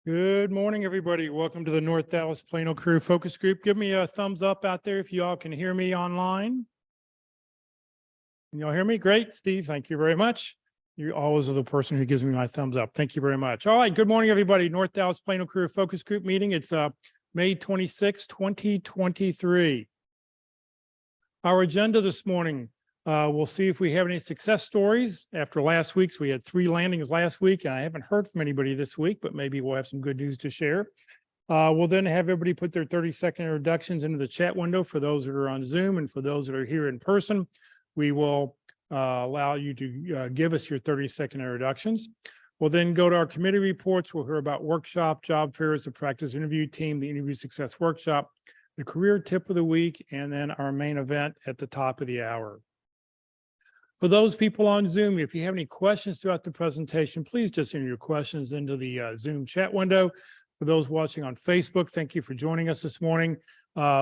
Good morning, everybody. Welcome to the North Dallas Plano Career Focus Group. Give me a thumbs up out there if you all can hear me online. Can y'all hear me? Great, Steve. Thank you very much. You always are the person who gives me my thumbs up. Thank you very much. All right. Good morning, everybody. North Dallas Plano Career Focus Group meeting. It's May 26, 2023. Our agenda this morning, we'll see if we have any success stories. After last week's, we had 3 landings last week, and I haven't heard from anybody this week, but maybe we'll have some good news to share. We'll then have everybody put their 30-second introductions into the chat window for those that are on Zoom, and for those that are here in person, we will allow you to give us your 30-second introductions. We'll then go to our committee reports. We'll hear about workshop, job fairs, the practice interview team, the interview success workshop, the career tip of the week, and then our main event at the top of the hour. For those people on Zoom, if you have any questions throughout the presentation, please just enter your questions into the Zoom chat window. For those watching on Facebook, thank you for joining us this morning.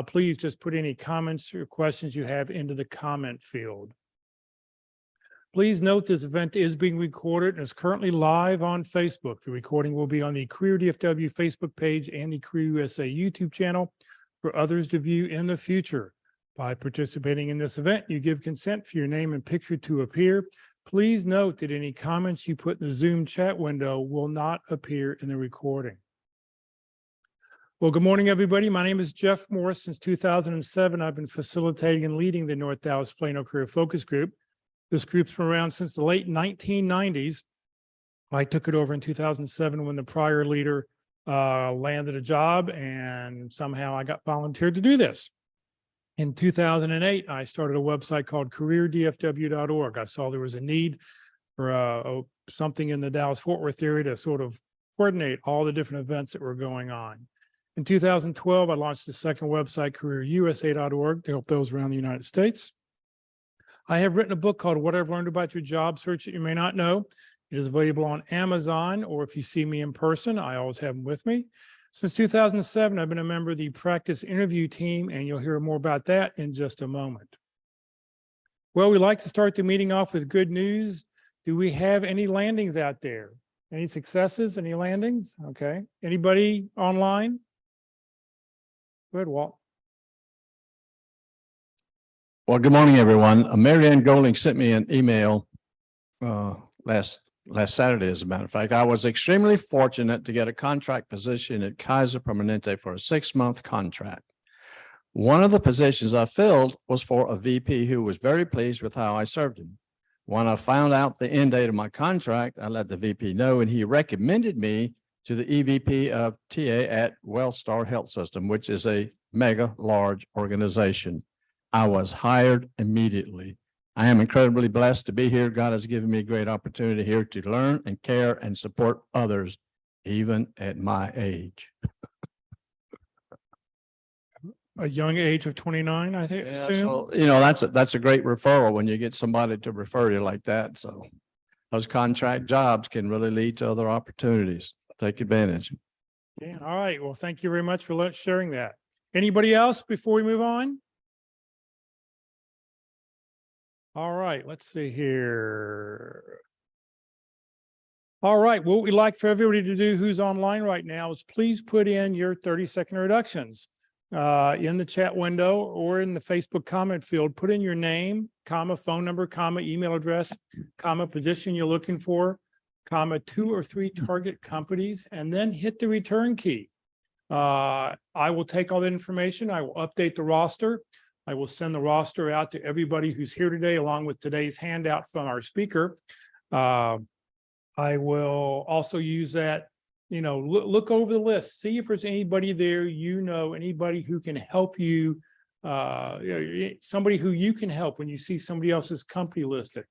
Please just put any comments or questions you have into the comment field. Please note this event is being recorded and is currently live on Facebook. The recording will be on the Career DFW Facebook page and the Career USA YouTube channel for others to view in the future. By participating in this event, you give consent for your name and picture to appear. Please note that any comments you put in the Zoom chat window will not appear in the recording. Well, good morning, everybody. My name is Jeff Morris. Since 2007, I've been facilitating and leading the North Dallas Plano Career Focus Group. This group's been around since the late 1990s. I took it over in 2007 when the prior leader landed a job, and somehow I got volunteered to do this. In 2008, I started a website called CareerUSAorg. I saw there was a need for something in the Dallas-Fort Worth area to sort of coordinate all the different events that were going on. In 2012, I launched the second website, CareerUSAorg, to help those around the United States. I have written a book called What I've Learned About Your Job Search That You May Not Know. It is available on Amazon, or if you see me in person, I always have them with me. Since 2007, I've been a member of the practice interview team, and you'll hear more about that in just a moment. Well, we like to start the meeting off with good news. Do we have any landings out there? Any successes, any landings? Okay. Anybody online? Go ahead, Walt. Well, good morning, everyone. Marianne Golding sent me an email last Saturday, as a matter of fact. I was extremely fortunate to get a contract position at Kaiser Permanente for a 6-month contract. One of the positions I filled was for a VP who was very pleased with how I served him. When I found out the end date of my contract, I let the VP know, and he recommended me to the EVP of TA at Wellstar Health System, which is a mega large organization. I was hired immediately. I am incredibly blessed to be here. God has given me a great opportunity here to learn and care and support others, even at my age. A young age of 29, I think. Yeah, so, you know, that's a great referral when you get somebody to refer you like that. So those contract jobs can really lead to other opportunities. Take advantage. Yeah. All right. Well, thank you very much for sharing that. Anybody else before we move on? All right, let's see here. All right, what we'd like for everybody to do who's online right now is please put in your 30-second introductions in the chat window or in the Facebook comment field. Put in your name, comma, phone number, comma, email address, comma, position you're looking for, comma, 2 or 3 target companies, and then hit the return key. I will take all that information. I will update the roster. I will send the roster out to everybody who's here today, along with today's handout from our speaker. I will also use that, you know, look over the list, see if there's anybody there, you know, anybody who can help you, somebody who you can help when you see somebody else's company listed.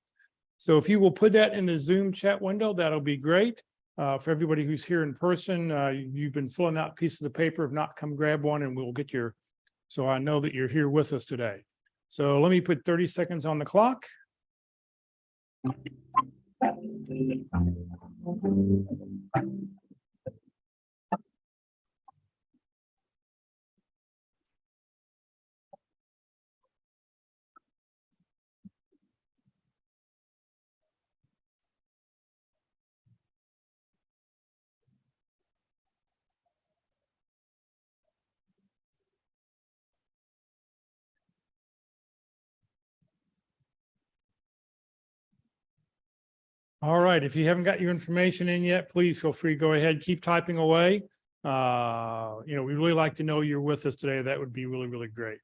So if you will put that in the Zoom chat window, that'll be great. For everybody who's here in person, you've been filling out pieces of paper. If not, come grab one and we'll get your, so I know that you're here with us today. So let me put 30 seconds on the clock. All right, if you haven't got your information in yet, please feel free to go ahead, keep typing away. We really like to know you're with us today. That would be really, really great.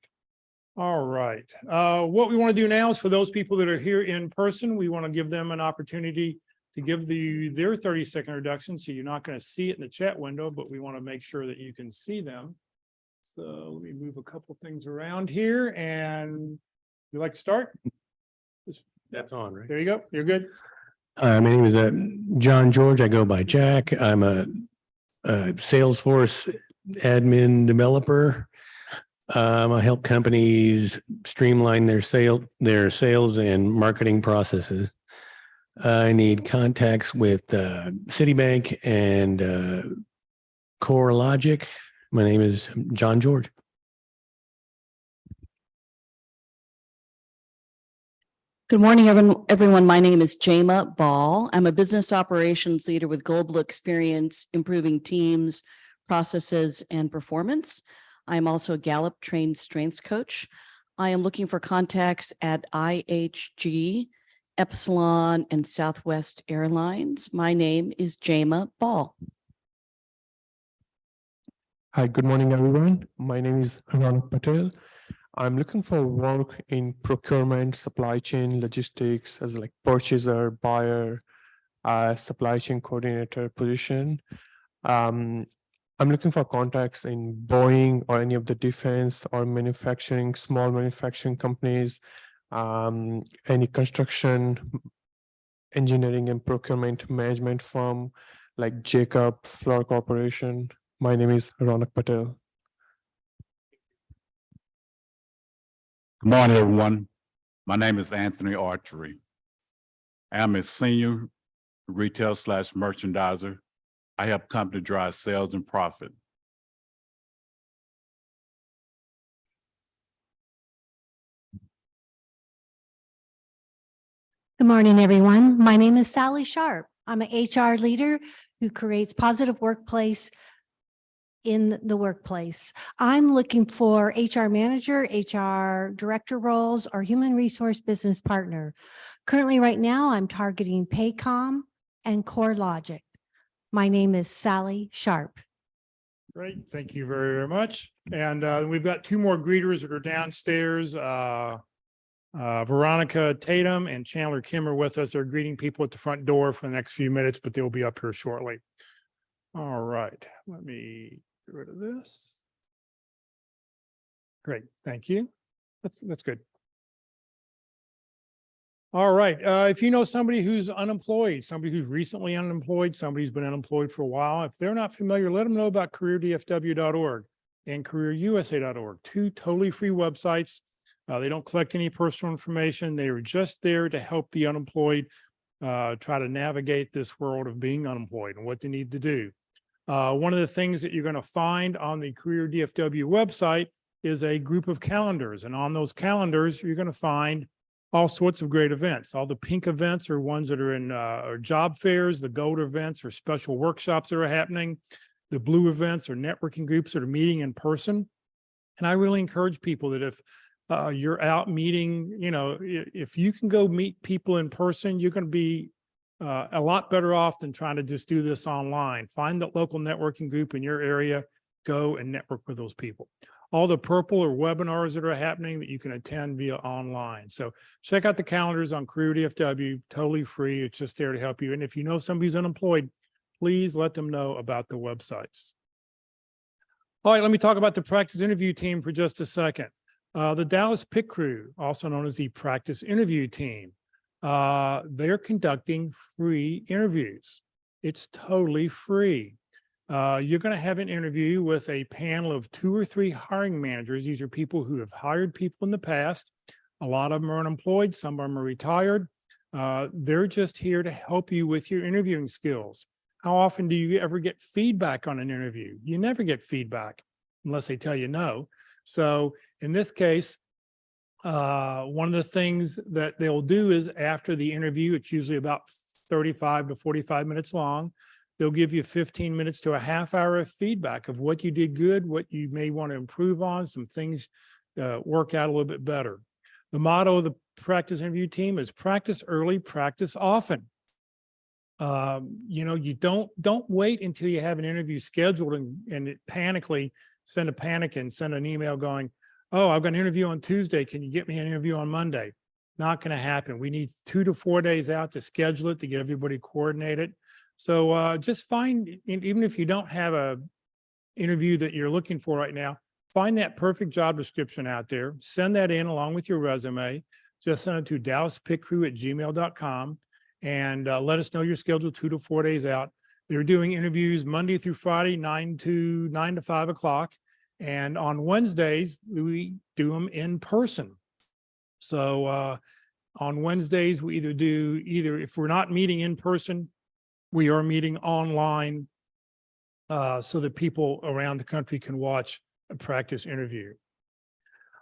All right, what we want to do now is for those people that are here in person, we want to give them an opportunity to give their 30-second introduction. So you're not going to see it in the chat window, but we want to make sure that you can see them. So let me move a couple things around here, and you like to start? That's on, right? There you go. You're good. My name is John George. I go by Jack. I'm a Salesforce admin developer. I help companies streamline their sales and marketing processes. I need contacts with Citibank and CoreLogic. My name is John George. Good morning, everyone. My name is Jama Ball. I'm a business operations leader with global experience improving teams, processes, and performance. I'm also a Gallup trained strengths coach. I am looking for contacts at IHG, Epsilon, and Southwest Airlines. My name is Jama Ball. Hi, good morning, everyone. My name is Ronak Patel. I'm looking for work in procurement, supply chain, logistics as like purchaser, buyer, supply chain coordinator position. I'm looking for contacts in Boeing or any of the defense or manufacturing, small manufacturing companies, any construction, engineering and procurement management firm like Jacob Floor Corporation. My name is Ronak Patel. Good morning, everyone. My name is Anthony Archery. I am a senior retail / merchandiser. I help company drive sales and profit. Good morning, everyone. My name is Sally Sharp. I'm an HR leader who creates positive workplace in the workplace. I'm looking for HR manager, HR director roles, or human resource business partner. Currently, right now, I'm targeting Paycom and CoreLogic. My name is Sally Sharp. Great, thank you very, very much. And we've got two more greeters that are downstairs. Veronica Tatum and Chandler Kim are with us. They're greeting people at the front door for the next few minutes, but they'll be up here shortly. All right, let me get rid of this. Great, thank you. That's good. All right, if you know somebody who's unemployed, somebody who's recently unemployed, somebody who's been unemployed for a while, if they're not familiar, let them know about CareerDFW.org and CareerUSA.org, two totally free websites. They don't collect any personal information. They are just there to help the unemployed try to navigate this world of being unemployed and what they need to do. One of the things that you're going to find on the CareerDFW website is a group of calendars. And on those calendars, you're going to find all sorts of great events. All the pink events are ones that are in are job fairs. The gold events are special workshops that are happening. The blue events are networking groups that are meeting in person. And I really encourage people that if you're out meeting, if you can go meet people in person, you're going to be a lot better off than trying to just do this online. Find the local networking group in your area, go and network with those people. All the purple are webinars that are happening that you can attend via online. So check out the calendars on CareerDFW, totally free. It's just there to help you. And if you know somebody's unemployed, please let them know about the websites. All right, let me talk about the practice interview team for just a second. The Dallas Pit Crew, also known as the practice interview team, they're conducting free interviews. It's totally free. You're going to have an interview with a panel of 2 or 3 hiring managers. These are people who have hired people in the past. A lot of them are unemployed. Some of them are retired. They're just here to help you with your interviewing skills. How often do you ever get feedback on an interview? You never get feedback unless they tell you no. So in this case, one of the things that they'll do is after the interview, it's usually about 35 to 45 minutes long. They'll give you 15 minutes to a half hour of feedback of what you did good, what you may want to improve on, some things work out a little bit better. The motto of the practice interview team is practice early, practice often. You don't wait until you have an interview scheduled and it panically send an email going, oh, I've got an interview on Tuesday. Can you get me an interview on Monday? Not going to happen. We need 2 to 4 days out to schedule it, to get everybody coordinated. So just find, even if you don't have a interview that you're looking for right now, find that perfect job description out there, send that in along with your resume. Just send it to dallaspickcrew@gmail.com and let us know your schedule 2 to 4 days out. They're doing interviews Monday through Friday, 9 to 5 o'clock. And on Wednesdays, we do them in person. So on Wednesdays, we either if we're not meeting in person, we are meeting online so that people around the country can watch a practice interview.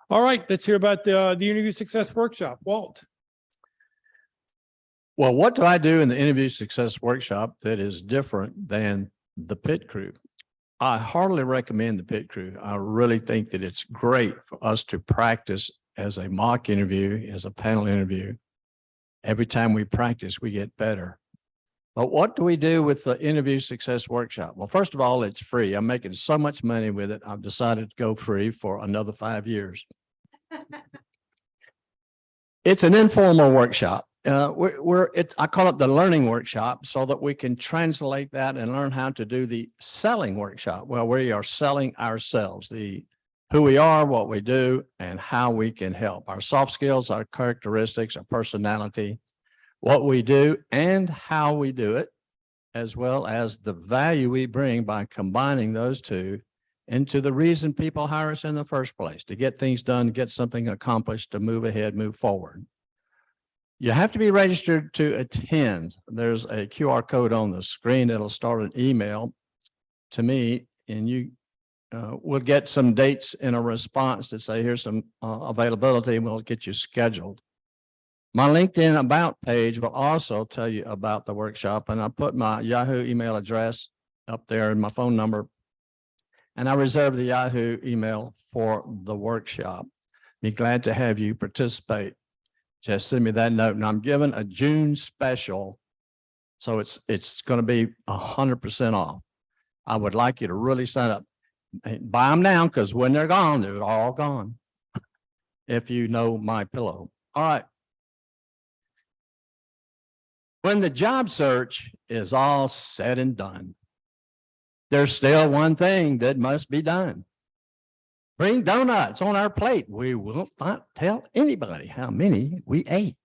All right, let's hear about the interview success workshop. Walt. Well, what do I do in the interview success workshop that is different than the pit crew? I heartily recommend the pit crew. I really think that it's great for us to practice as a mock interview, as a panel interview. Every time we practice, we get better. But what do we do with the interview success workshop? Well, first of all, it's free. I'm making so much money with it. I've decided to go free for another 5 years. It's an informal workshop. I call it the learning workshop so that we can translate that and learn how to do the selling workshop. Well, we are selling ourselves, who we are, what we do, and how we can help. Our soft skills, our characteristics, our personality, what we do and how we do it, as well as the value we bring by combining those two into the reason people hire us in the first place, to get things done, get something accomplished, to move ahead, move forward. You have to be registered to attend. There's a QR code on the screen that'll start an email to me, and you will get some dates in a response to say, here's some availability, and we'll get you scheduled. My LinkedIn About page will also tell you about the workshop, and I put my Yahoo email address up there and my phone number, and I reserve the Yahoo email for the workshop. Be glad to have you participate. Just send me that note, and I'm giving a June special, so it's going to be 100% off. I would like you to really sign up. Buy them now, because when they're gone, they're all gone. If you know my pillow. All right. When the job search is all said and done, there's still one thing that must be done. Bring donuts on our plate. We will not tell anybody how many we ate.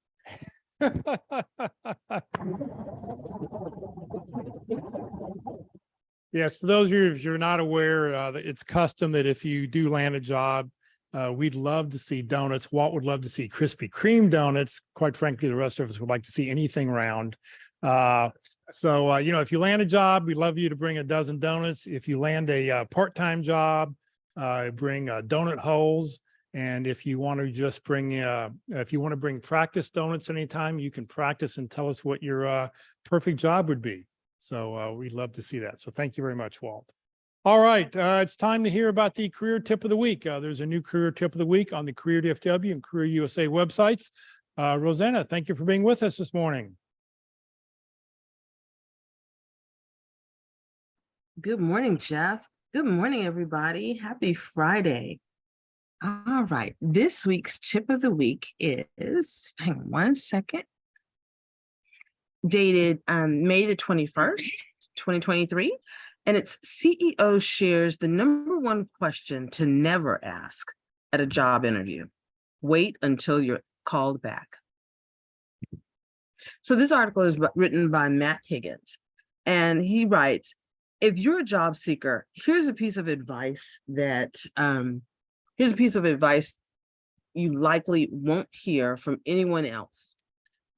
Yes, for those of you, if you're not aware, it's custom that if you do land a job, we'd love to see donuts. Walt would love to see Krispy Kreme donuts. Quite frankly, the rest of us would like to see anything round. If you land a job, we'd love you to bring a dozen donuts. If you land a part-time job, bring donut holes. And if you want to just bring, practice donuts anytime, you can practice and tell us what your perfect job would be. So we'd love to see that. So thank you very much, Walt. All right, it's time to hear about the career tip of the week. There's a new career tip of the week on the Career DFW and Career USA websites. Rosanna, thank you for being with us this morning. Good morning, Jeff. Good morning, everybody. Happy Friday. All right, this week's tip of the week is, hang on one second, dated May the 21st, 2023. And it's CEO shares the #1 question to never ask at a job interview. Wait until you're called back. So this article is written by Matt Higgins, and he writes, if you're a job seeker, here's a piece of advice that you likely won't hear from anyone else.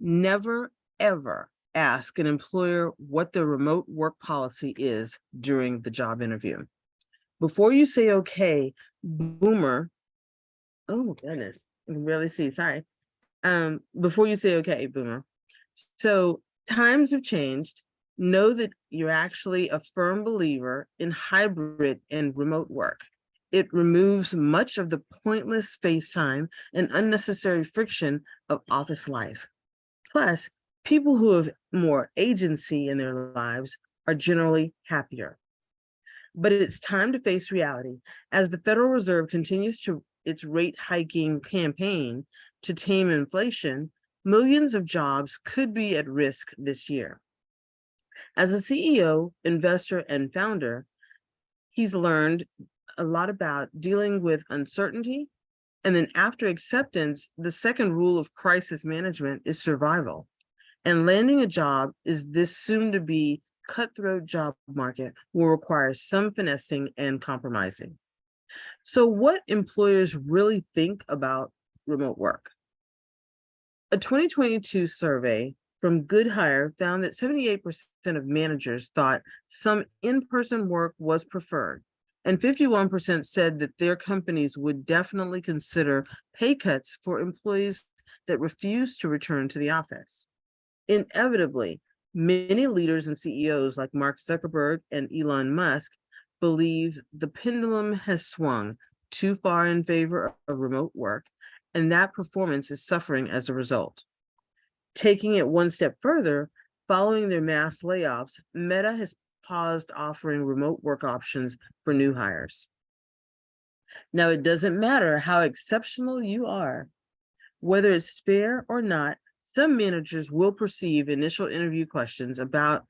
Never, ever ask an employer what their remote work policy is during the job interview. Before you say, okay, boomer, oh goodness, I can barely see, sorry. Before you say, okay, boomer. So times have changed. Know that you're actually a firm believer in hybrid and remote work. It removes much of the pointless FaceTime and unnecessary friction of office life. Plus, People who have more agency in their lives are generally happier. But it's time to face reality. As the Federal Reserve continues its rate hiking campaign to tame inflation, millions of jobs could be at risk this year. As a CEO, investor, and founder, he's learned a lot about dealing with uncertainty. And then after acceptance, the second rule of crisis management is survival. And landing a job is this soon to be cutthroat job market will require some finessing and compromising. So what employers really think about remote work? A 2022 survey from Good Hire found that 78% of managers thought some in-person work was preferred, and 51% said that their companies would definitely consider pay cuts for employees that refuse to return to the office. Inevitably, many leaders and CEOs like Mark Zuckerberg and Elon Musk believe the pendulum has swung too far in favor of remote work, and that performance is suffering as a result. Taking it one step further, following their mass layoffs, Meta has paused offering remote work options for new hires. Now, it doesn't matter how exceptional you are, whether it's fair or not, some managers will perceive initial interview questions about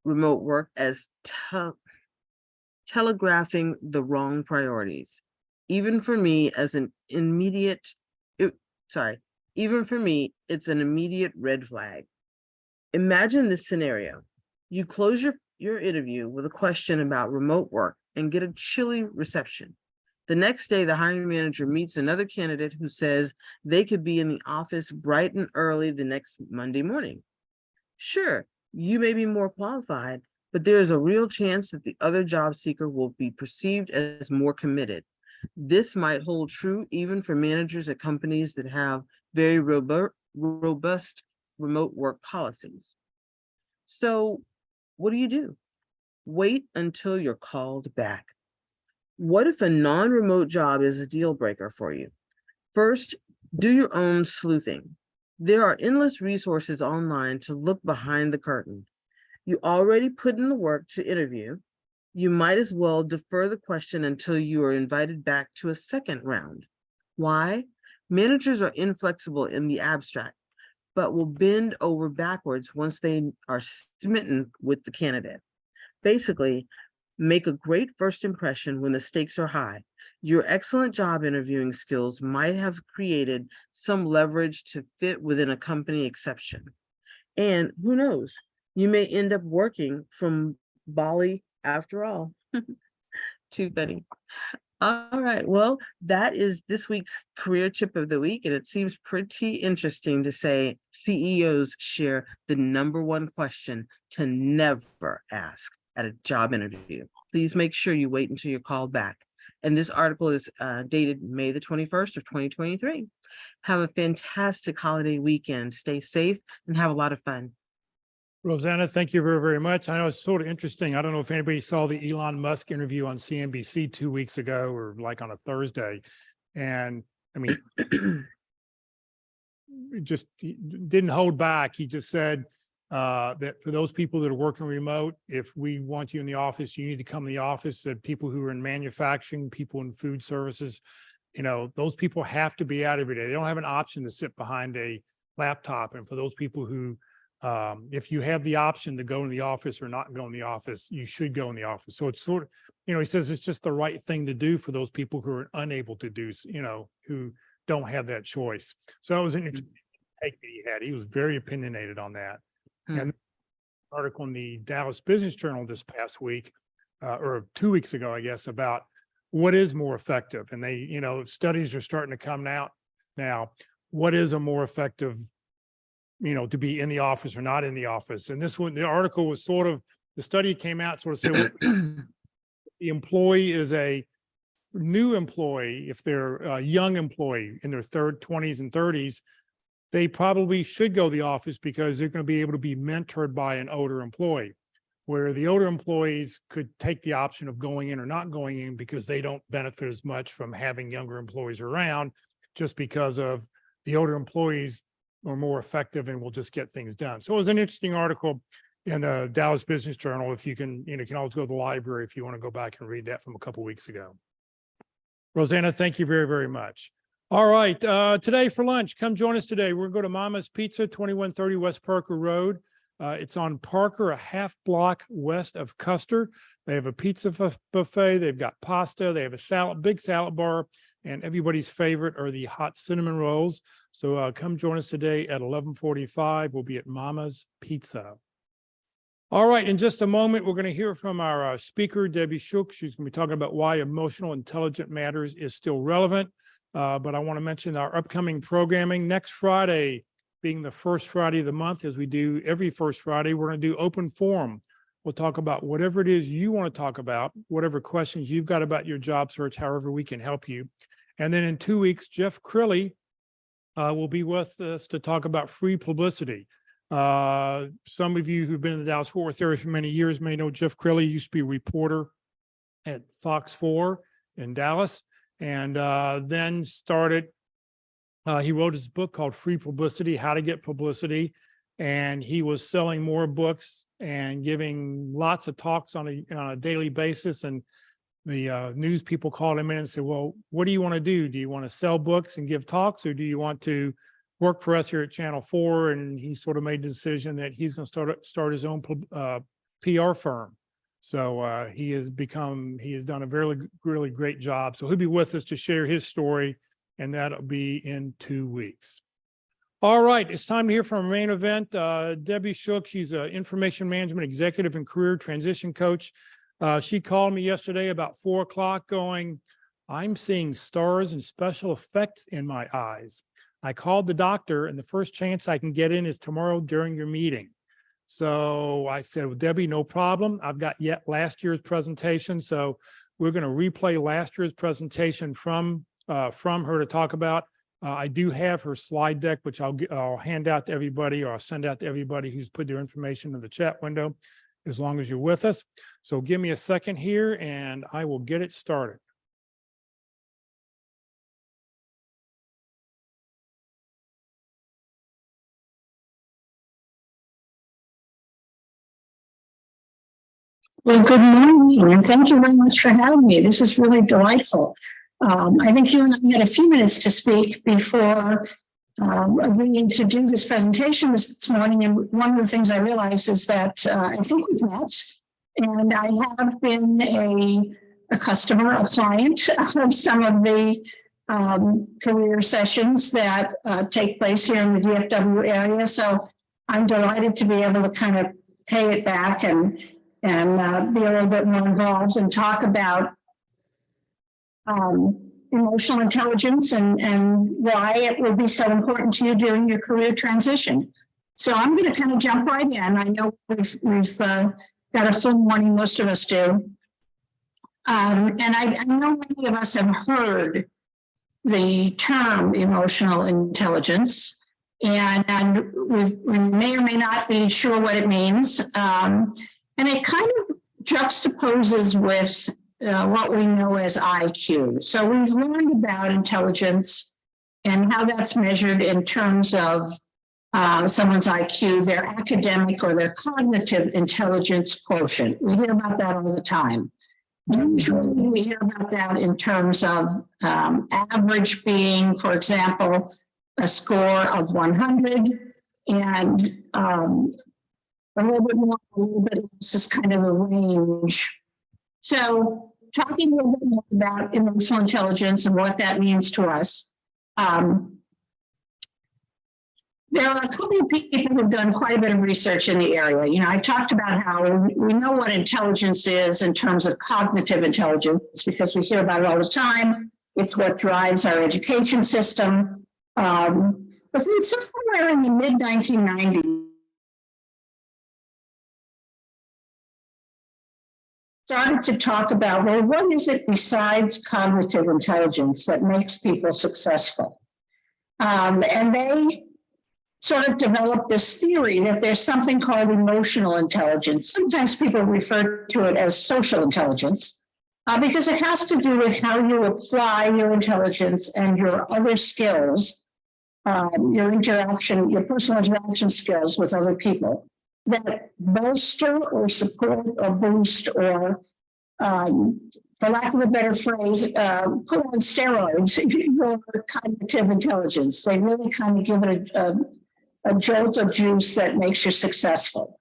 remote work as telegraphing the wrong priorities. Even for me, it's an immediate red flag. Imagine this scenario. You close your interview with a question about remote work and get a chilly reception. The next day, the hiring manager meets another candidate who says they could be in the office bright and early the next Monday morning. Sure, you may be more qualified, but there is a real chance that the other job seeker will be perceived as more committed. This might hold true even for managers at companies that have very robust remote work policies. So what do? Wait until you're called back. What if a non-remote job is a deal breaker for you? First, do your own sleuthing. There are endless resources online to look behind the curtain. You already put in the work to interview. You might as well defer the question until you are invited back to a second round. Why? Managers are inflexible in the abstract, but will bend over backwards once they are smitten with the candidate. Basically, make a great first impression when the stakes are high. Your excellent job interviewing skills might have created some leverage to fit within a company exception. And who knows, you may end up working from Bali after all. Too funny. All right, well, that is this week's career tip of the week, and it seems pretty interesting to say CEOs share the #1 question to never ask at a job interview. Please make sure you wait until you're called back. And this article is dated May the 21st of 2023. Have a fantastic holiday weekend. Stay safe and have a lot of fun. Rosanna, thank you very, very much. I know it's sort of interesting. I don't know if anybody saw the Elon Musk interview on CNBC 2 weeks ago or like on a Thursday. And I mean, he didn't hold back. He just said that for those people that are working remote, if we want you in the office, you need to come to the office. That people who are in manufacturing, people in food services, those people have to be out every day. They don't have an option to sit behind a laptop. And for those people who if you have the option to go in the office or not go in the office, you should go in the office. So it's sort of, he says it's just the right thing to do for those people who are unable to do, who don't have that choice. So that was an interesting take that he had. He was very opinionated on that. And an article in the Dallas Business Journal this past week, or 2 weeks ago, I guess, about what is more effective. And they, studies are starting to come out now. What is a more effective to be in the office or not in the office. And this one, the article was the study came out, sort of said, well, the employee is a new employee, if they're a young employee in their 20s and 30s, they probably should go to the office because they're going to be able to be mentored by an older employee, where the older employees could take the option of going in or not going in because they don't benefit as much from having younger employees around, just because of the older employees or more effective, and we'll just get things done. So it was an interesting article in the Dallas Business Journal. If you can, you can always go to the library if you want to go back and read that from a couple of weeks ago. Rosanna, thank you very, very much. All right, today for lunch, come join us today. We're going to go to Mama's Pizza, 2130 West Parker Road. It's on Parker, a half block west of Custer. They have a pizza buffet. They've got pasta. They have a salad, big salad bar, and everybody's favorite are the hot cinnamon rolls. So come join us today at 11:45. We'll be at Mama's Pizza. All right, in just a moment, we're going to hear from our speaker, Debbie Sholk. She's going to be talking about why emotional intelligence matters is still relevant. But I want to mention our upcoming programming. Next Friday, being the first Friday of the month, as we do every first Friday, we're going to do open forum. We'll talk about whatever it is you want to talk about, whatever questions you've got about your job search, however we can help you. And then in 2 weeks, Jeff Crilly will be with us to talk about free publicity. Some of you who've been in the Dallas-Fort Worth area for many years may know Jeff Crilly used to be a reporter at Fox 4 in Dallas, and then started, he wrote his book called Free Publicity, How to Get Publicity, and he was selling more books and giving lots of talks on a daily basis. And the news people called him in and said, well, what do you want to do? Do you want to sell books and give talks, or do you want to work for us here at Channel 4? And he sort of made the decision that he's going to start his own PR firm. So he has done a really great job. So he'll be with us to share his story, and that'll be in 2 weeks. All right, it's time to hear from our main event. Debbie Sholk, she's an information management executive and career transition coach. She called me yesterday about 4 o'clock going, I'm seeing stars and special effects in my eyes. I called the doctor, and the first chance I can get in is tomorrow during your meeting. So I said, well, Debbie, no problem. I've got last year's presentation. So we're going to replay last year's presentation from her to talk about. I do have her slide deck, which I'll hand out to everybody, or I'll send out to everybody who's put their information in the chat window, as long as you're with us. So give me a second here and I will get it started. Well, good morning, and thank you very much for having me. This is really delightful. I think you and I had a few minutes to speak before agreeing to do this presentation this morning. And one of the things I realized is that I think we've met, and I have been a customer, a client of some of the career sessions that take place here in the DFW area. So I'm delighted to be able to kind of pay it back and be a little bit more involved and talk about emotional intelligence and why it will be so important to you during your career transition. So I'm going to kind of jump right in. I know we've got a full morning, most of us do. And I know many of us have heard the term emotional intelligence, and we may or may not be sure what it means. And it kind of juxtaposes with what we know as IQ. So we've learned about intelligence and how that's measured in terms of someone's IQ, their academic or their cognitive intelligence quotient. We hear about that all the time. Usually we hear about that in terms of average being, for example, a score of 100, and a little bit more, a little bit less is kind of a range. So talking a little bit more about emotional intelligence and what that means to us. There are a couple of people who've done quite a bit of research in the area. You know, I talked about how we know what intelligence is in terms of cognitive intelligence because we hear about it all the time. It's what drives our education system. But then somewhere in the mid-1990s, started to talk about, well, what is it besides cognitive intelligence that makes people successful? And they sort of developed this theory that there's something called emotional intelligence. Sometimes people refer to it as social intelligence because it has to do with how you apply your intelligence and your other skills your interaction, your personal interaction skills with other people that bolster or support or boost or, for lack of a better phrase, put on steroids your cognitive intelligence. They really kind of give it a jolt of juice that makes you successful.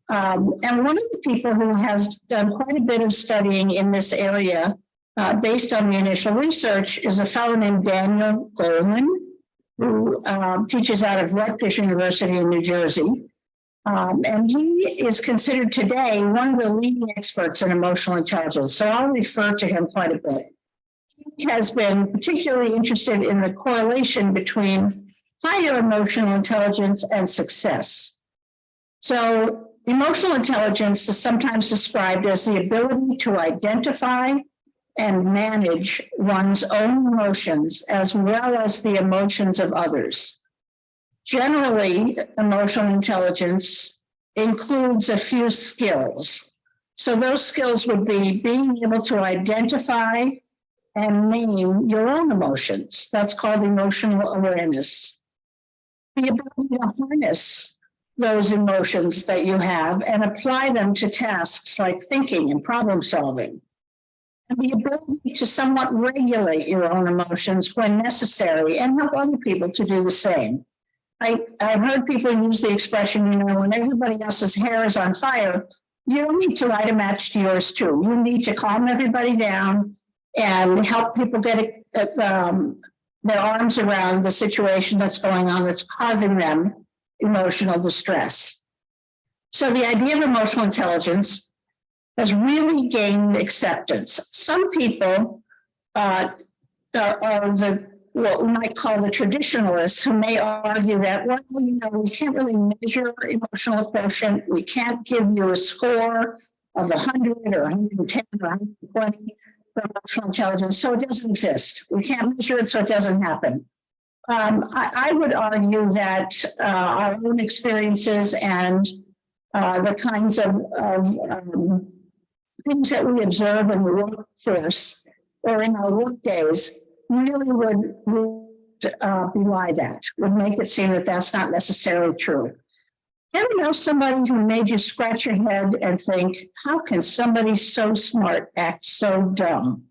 And one of the people who has done quite a bit of studying in this area, based on the initial research, is a fellow named Daniel Goleman, who teaches out of Rutgers University in New Jersey. And he is considered today one of the leading experts in emotional intelligence. So I'll refer to him quite a bit. He has been particularly interested in the correlation between higher emotional intelligence and success. So emotional intelligence is sometimes described as the ability to identify and manage one's own emotions as well as the emotions of others. Generally, emotional intelligence includes a few skills. So those skills would be being able to identify and name your own emotions. That's called emotional awareness. The ability to harness those emotions that you have and apply them to tasks like thinking and problem solving. And the ability to somewhat regulate your own emotions when necessary and help other people to do the same. I've heard people use the expression, you know, when everybody else's hair is on fire, you don't need to light a match to yours too. You need to calm everybody down and help people get their arms around the situation that's going on that's causing them emotional distress. So the idea of emotional intelligence has really gained acceptance. Some people are what we might call the traditionalists, who may argue that, well, you know, we can't really measure emotional quotient. We can't give you a score of 100 or 110 or 120 for emotional intelligence, so it doesn't exist. We can't measure it, so it doesn't happen. I would argue that our own experiences and the kinds of things that we observe in the workforce or in our work days really would belie that, would make it seem that that's not necessarily true. Ever know somebody who made you scratch your head and think, how can somebody so smart act so dumb?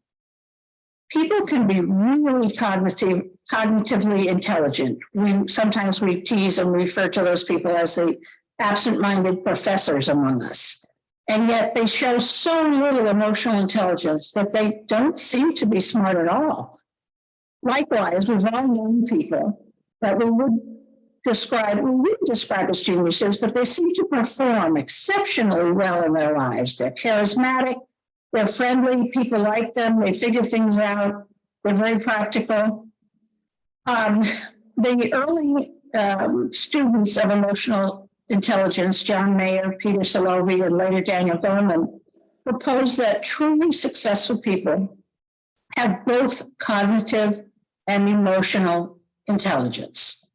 People can be really cognitively intelligent. Sometimes we tease and refer to those people as the absent-minded professors among us. And yet they show so little emotional intelligence that they don't seem to be smart at all. Likewise, we've all known people that we wouldn't describe as geniuses, but they seem to perform exceptionally well in their lives. They're charismatic, they're friendly, people like them, they figure things out, they're very practical. The early students of emotional intelligence, John Mayer, Peter Salovey, and later Daniel Goleman, proposed that truly successful people have both cognitive and emotional intelligence.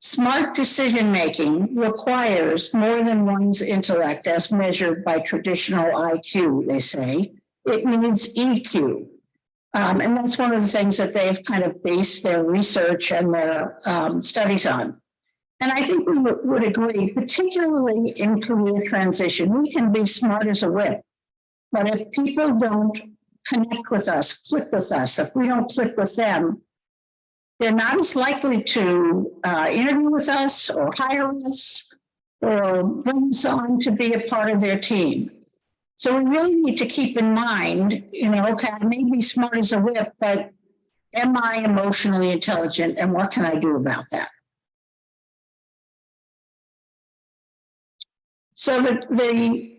Smart decision-making requires more than one's intellect as measured by traditional IQ, they say. It needs EQ. And that's one of the things that they've kind of based their research and their studies on. And I think we would agree, particularly in career transition, we can be smart as a whip. But if people don't connect with us, click with us, if we don't click with them, they're not as likely to interview with us or hire us or bring us on to be a part of their team. So we really need to keep in mind, you know, okay, I may be smart as a whip, but am I emotionally intelligent and what can I do about that? So the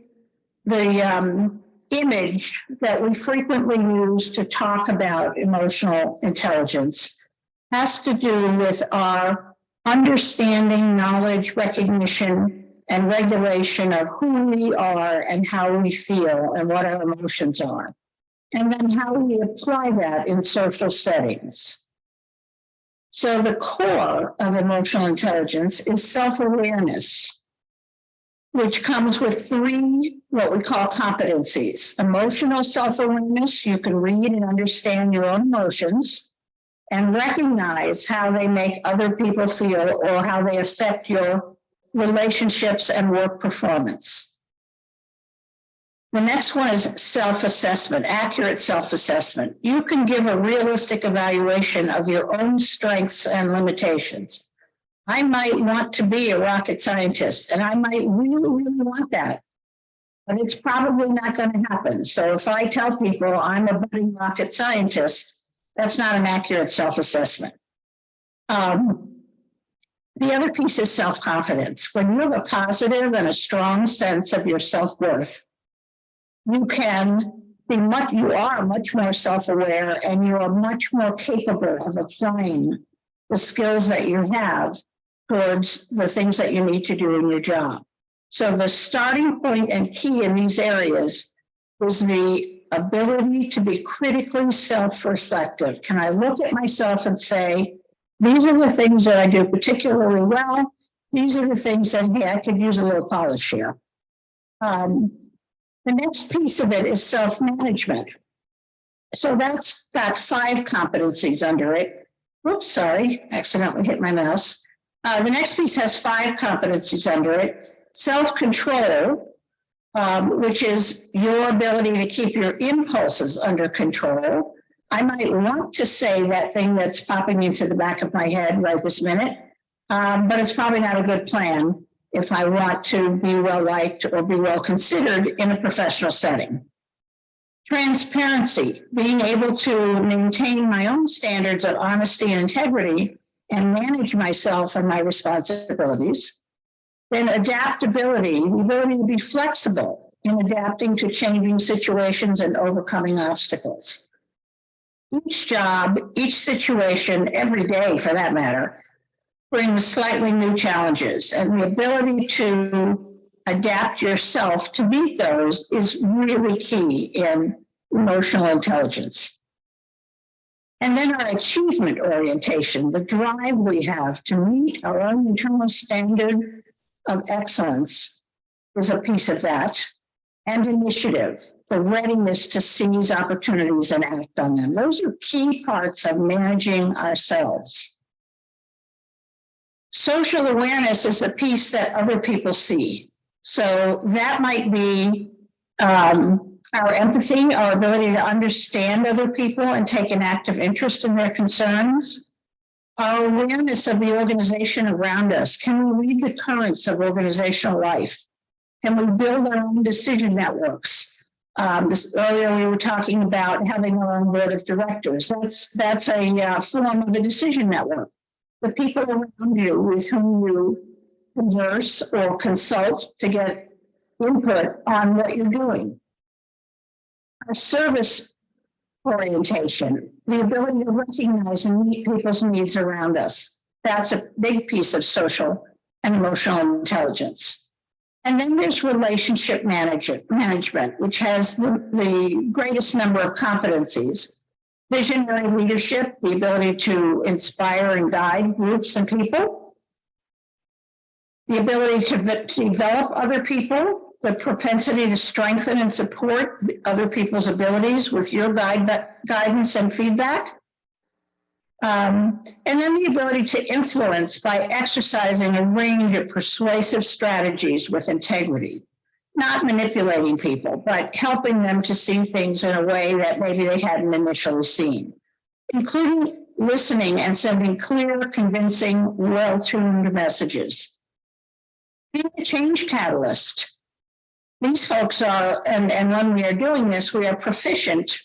image that we frequently use to talk about emotional intelligence has to do with our understanding, knowledge, recognition, and regulation of who we are and how we feel and what our emotions are, and then how we apply that in social settings. So the core of emotional intelligence is self-awareness, which comes with three, what we call competencies. Emotional self-awareness, you can read and understand your own emotions. and recognize how they make other people feel or how they affect your relationships and work performance. The next one is self-assessment, accurate self-assessment. You can give a realistic evaluation of your own strengths and limitations. I might want to be a rocket scientist, and I might really, really want that, but it's probably not going to happen. So if I tell people I'm a budding rocket scientist, that's not an accurate self-assessment. The other piece is self-confidence. When you have a positive and a strong sense of your self-worth, you are much more self-aware, and you are much more capable of applying the skills that you have towards the things that you need to do in your job. So the starting point and key in these areas is the ability to be critically self-reflective. Can I look at myself and say, these are the things that I do particularly well. These are the things that, hey, I could use a little polish here. The next piece of it is self-management. So that's got 5 competencies under it. Oops, sorry, accidentally hit my mouse. The next piece has 5 competencies under it. Self-control, which is your ability to keep your impulses under control. I might want to say that thing that's popping into the back of my head right this minute, but it's probably not a good plan if I want to be well-liked or be well-considered in a professional setting. Transparency, being able to maintain my own standards of honesty and integrity and manage myself and my responsibilities. Then adaptability, the ability to be flexible in adapting to changing situations and overcoming obstacles. Each job, each situation, every day for that matter, brings slightly new challenges, and the ability to adapt yourself to meet those is really key in emotional intelligence. And then our achievement orientation, the drive we have to meet our own internal standard of excellence is a piece of that. And initiative, the readiness to seize opportunities and act on them. Those are key parts of managing ourselves. Social awareness is the piece that other people see. So that might be our empathy, our ability to understand other people and take an active interest in their concerns. Our awareness of the organization around us. Can we read the currents of organizational life? Can we build our own decision networks? Earlier we were talking about having our own board of directors. That's a form of a decision network. The people around you with whom you converse or consult to get input on what you're doing. Our service orientation, the ability to recognize and meet people's needs around us. That's a big piece of social and emotional intelligence. And then there's relationship management, which has the greatest number of competencies. Visionary leadership, the ability to inspire and guide groups and people. The ability to develop other people, the propensity to strengthen and support other people's abilities with your guidance and feedback. And then the ability to influence by exercising a range of persuasive strategies with integrity, not manipulating people, but helping them to see things in a way that maybe they hadn't initially seen, including listening and sending clear, convincing, well-tuned messages. Being a change catalyst. These folks are, and when we are doing this, we are proficient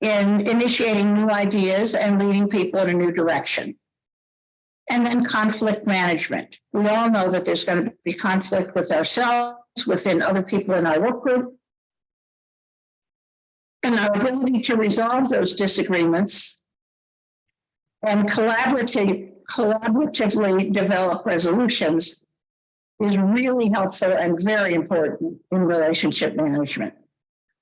in initiating new ideas and leading people in a new direction. And then conflict management. We all know that there's going to be conflict with ourselves, within other people in our work group. And our ability to resolve those disagreements and collaboratively develop resolutions is really helpful and very important in relationship management.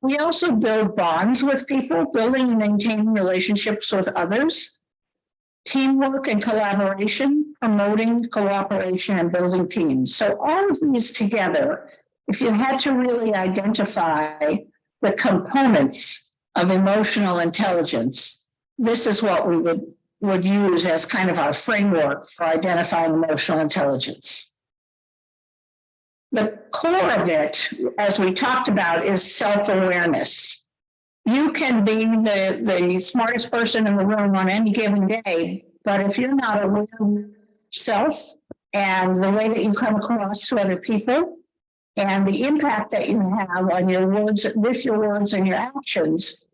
We also build bonds with people, building and maintaining relationships with others, teamwork and collaboration, promoting cooperation and building teams. So all of these together, if you had to really identify the components of emotional intelligence, this is what we would would use as kind of our framework for identifying emotional intelligence. The core of it, as we talked about, is self-awareness. You can be the smartest person in the room on any given day, but if you're not aware of yourself and the way that you come across to other people and the impact that you have on your words, with your words and your actions,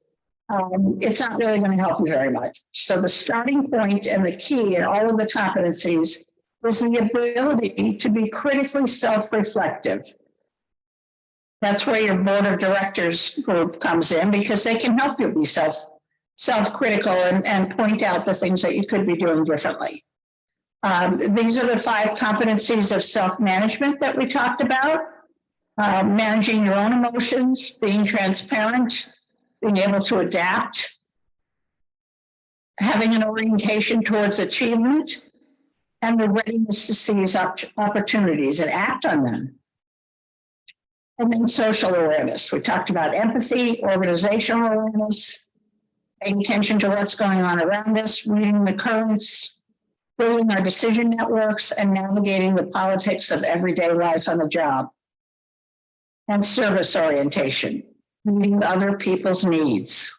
it's not really going to help you very much. So the starting point and the key in all of the competencies is the ability to be critically self-reflective. That's where your board of directors group comes in, because they can help you be self-critical and point out the things that you could be doing differently. These are the 5 competencies of self-management that we talked about. Managing your own emotions, being transparent, being able to adapt, having an orientation towards achievement, and the readiness to seize opportunities and act on them. And then social awareness. We talked about empathy, organizational awareness, paying attention to what's going on around us, reading the currents, building our decision networks, and navigating the politics of everyday life on the job. And service orientation, meeting other people's needs.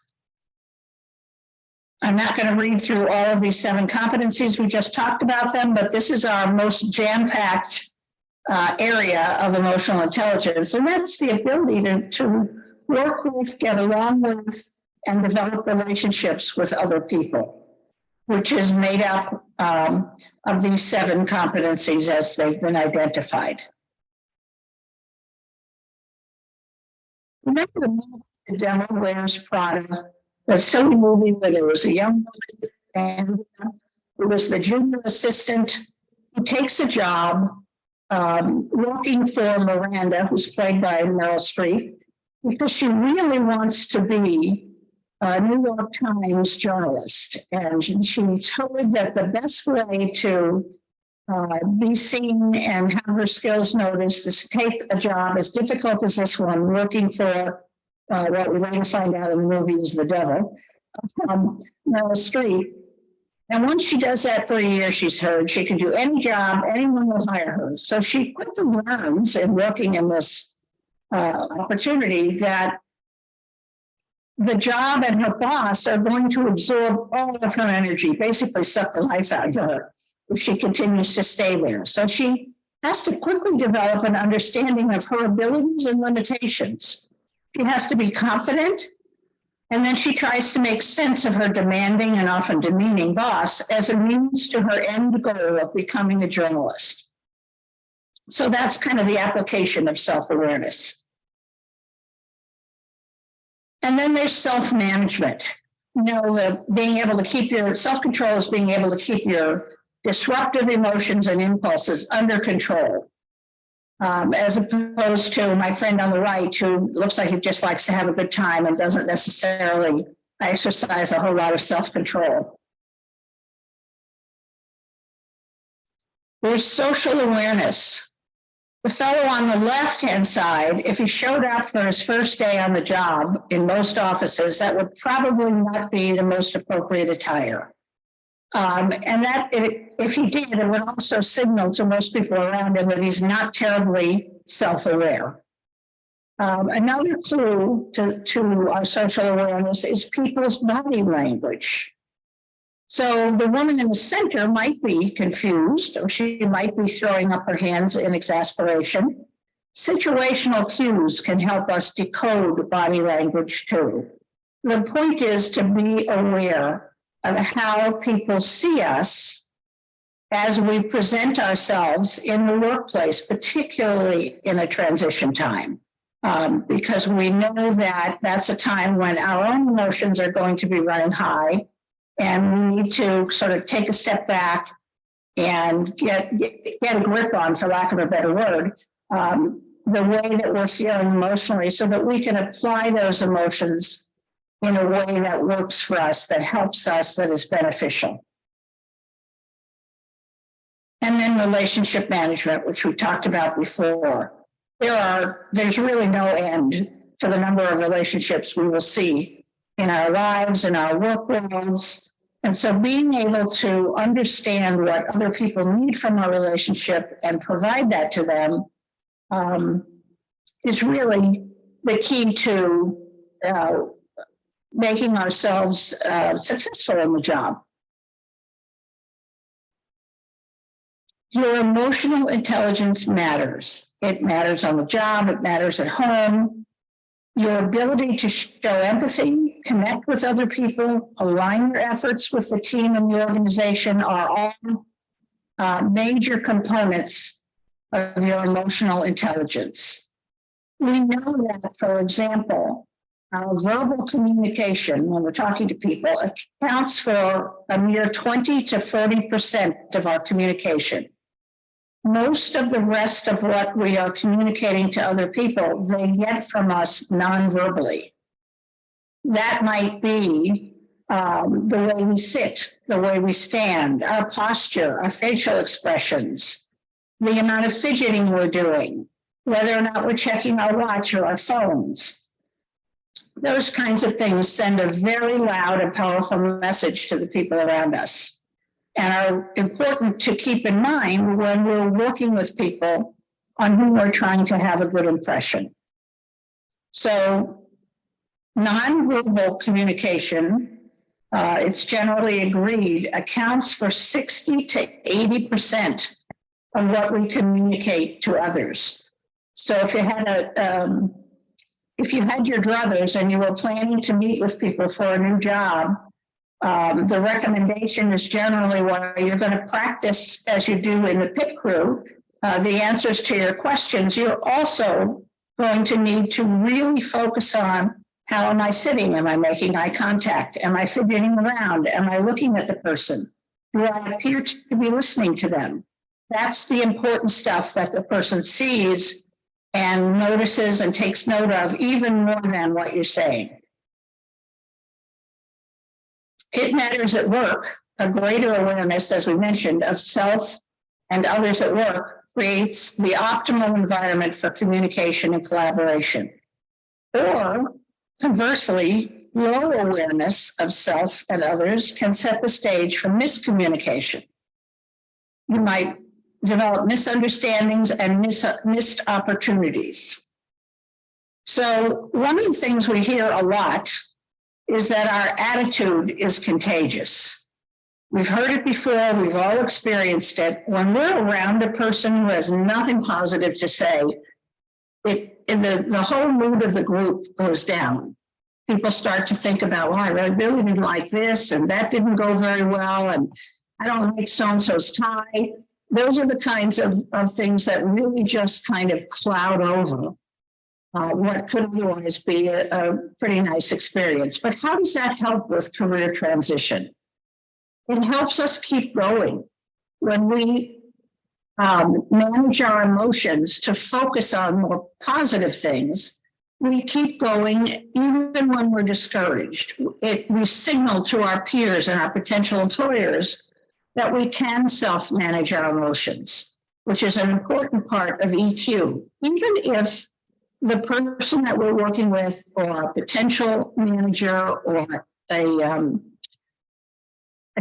I'm not going to read through all of these 7 competencies. We just talked about them, but this is our most jam-packed area of emotional intelligence. And that's the ability to work with, get along with, and develop relationships with other people, which is made up of these 7 competencies as they've been identified. Remember the Devil Wears Prada, the silly movie where there was a young woman and it was the junior assistant who takes a job working for Miranda, who's played by Meryl Streep, because she really wants to be a New York Times journalist. And she's told that the best way to be seen and have her skills noticed is to take a job as difficult as this one, working for what we later find out in the movie is the devil, Meryl Streep. And once she does that for a year, she's heard she can do any job, anyone will hire her. So she quickly learns in working in this opportunity that the job and her boss are going to absorb all of her energy, basically suck the life out of her if she continues to stay there. So she has to quickly develop an understanding of her abilities and limitations. She has to be confident, and then she tries to make sense of her demanding and often demeaning boss as a means to her end goal of becoming a journalist. So that's kind of the application of self-awareness. And then there's self-management. You know, being able to keep your self-control is being able to keep your disruptive emotions and impulses under control. As opposed to my friend on the right, who looks like he just likes to have a good time and doesn't necessarily exercise a whole lot of self-control. There's social awareness. The fellow on the left-hand side, if he showed up for his first day on the job in most offices, that would probably not be the most appropriate attire. And that if he did, it would also signal to most people around him that he's not terribly self-aware. Another clue to our social awareness is people's body language. So the woman in the center might be confused, or she might be throwing up her hands in exasperation. Situational cues can help us decode body language too. The point is to be aware of how people see us as we present ourselves in the workplace, particularly in a transition time, because we know that that's a time when our own emotions are going to be running high, and we need to sort of take a step back and get a grip on, for lack of a better word, the way that we're feeling emotionally, so that we can apply those emotions in a way that works for us, that helps us, that is beneficial. And then relationship management, which we talked about before. There's really no end to the number of relationships we will see in our lives, in our work worlds, And so being able to understand what other people need from our relationship and provide that to them is really the key to making ourselves successful in the job. Your emotional intelligence matters. It matters on the job, it matters at home. Your ability to show empathy, connect with other people, align your efforts with the team and the organization are all major components of your emotional intelligence. We know that, for example, our verbal communication, when we're talking to people, accounts for a mere 20 to 40% of our communication. Most of the rest of what we are communicating to other people, they get from us non-verbally. That might be the way we sit, the way we stand, our posture, our facial expressions, the amount of fidgeting we're doing, whether or not we're checking our watch or our phones. Those kinds of things send a very loud and powerful message to the people around us and are important to keep in mind when we're working with people on whom we're trying to have a good impression. So nonverbal communication, it's generally agreed, accounts for 60 to 80% of what we communicate to others. So if you had your druthers and you were planning to meet with people for a new job, the recommendation is generally while you're going to practice as you do in the pit crew, the answers to your questions, you're also going to need to really focus on how am I sitting? Am I making eye contact? Am I fidgeting around? Am I looking at the person? Do I appear to be listening to them? That's the important stuff that the person sees and notices and takes note of even more than what you're saying. It matters at work. A greater awareness, as we mentioned, of self and others at work creates the optimal environment for communication and collaboration. Or conversely, low awareness of self and others can set the stage for miscommunication. You might develop misunderstandings and missed opportunities. So one of the things we hear a lot is that our attitude is contagious. We've heard it before, we've all experienced it. When we're around a person who has nothing positive to say, the whole mood of the group goes down. People start to think about, well, I really didn't like this, and that didn't go very well, and I don't like so-and-so's tie. Those are the kinds of things that really just kind of cloud over what could otherwise be a pretty nice experience. But how does that help with career transition? It helps us keep going. When we manage our emotions to focus on more positive things, we keep going even when we're discouraged. We signal to our peers and our potential employers that we can self-manage our emotions, which is an important part of EQ. Even if the person that we're working with or a potential manager or a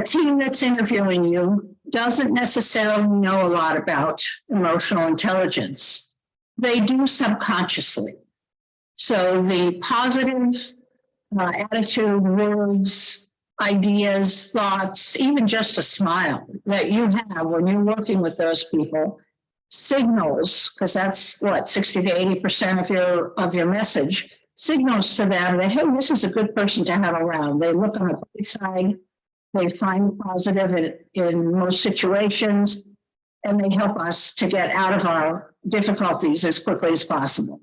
team that's interviewing you doesn't necessarily know a lot about emotional intelligence, they do subconsciously. So the positive attitude, words, ideas, thoughts, even just a smile that you have when you're working with those people signals, because that's what 60 to 80% of your message, signals to them that, hey, this is a good person to have around. They look on the bright side, they find positive in most situations, and they help us to get out of our difficulties as quickly as possible.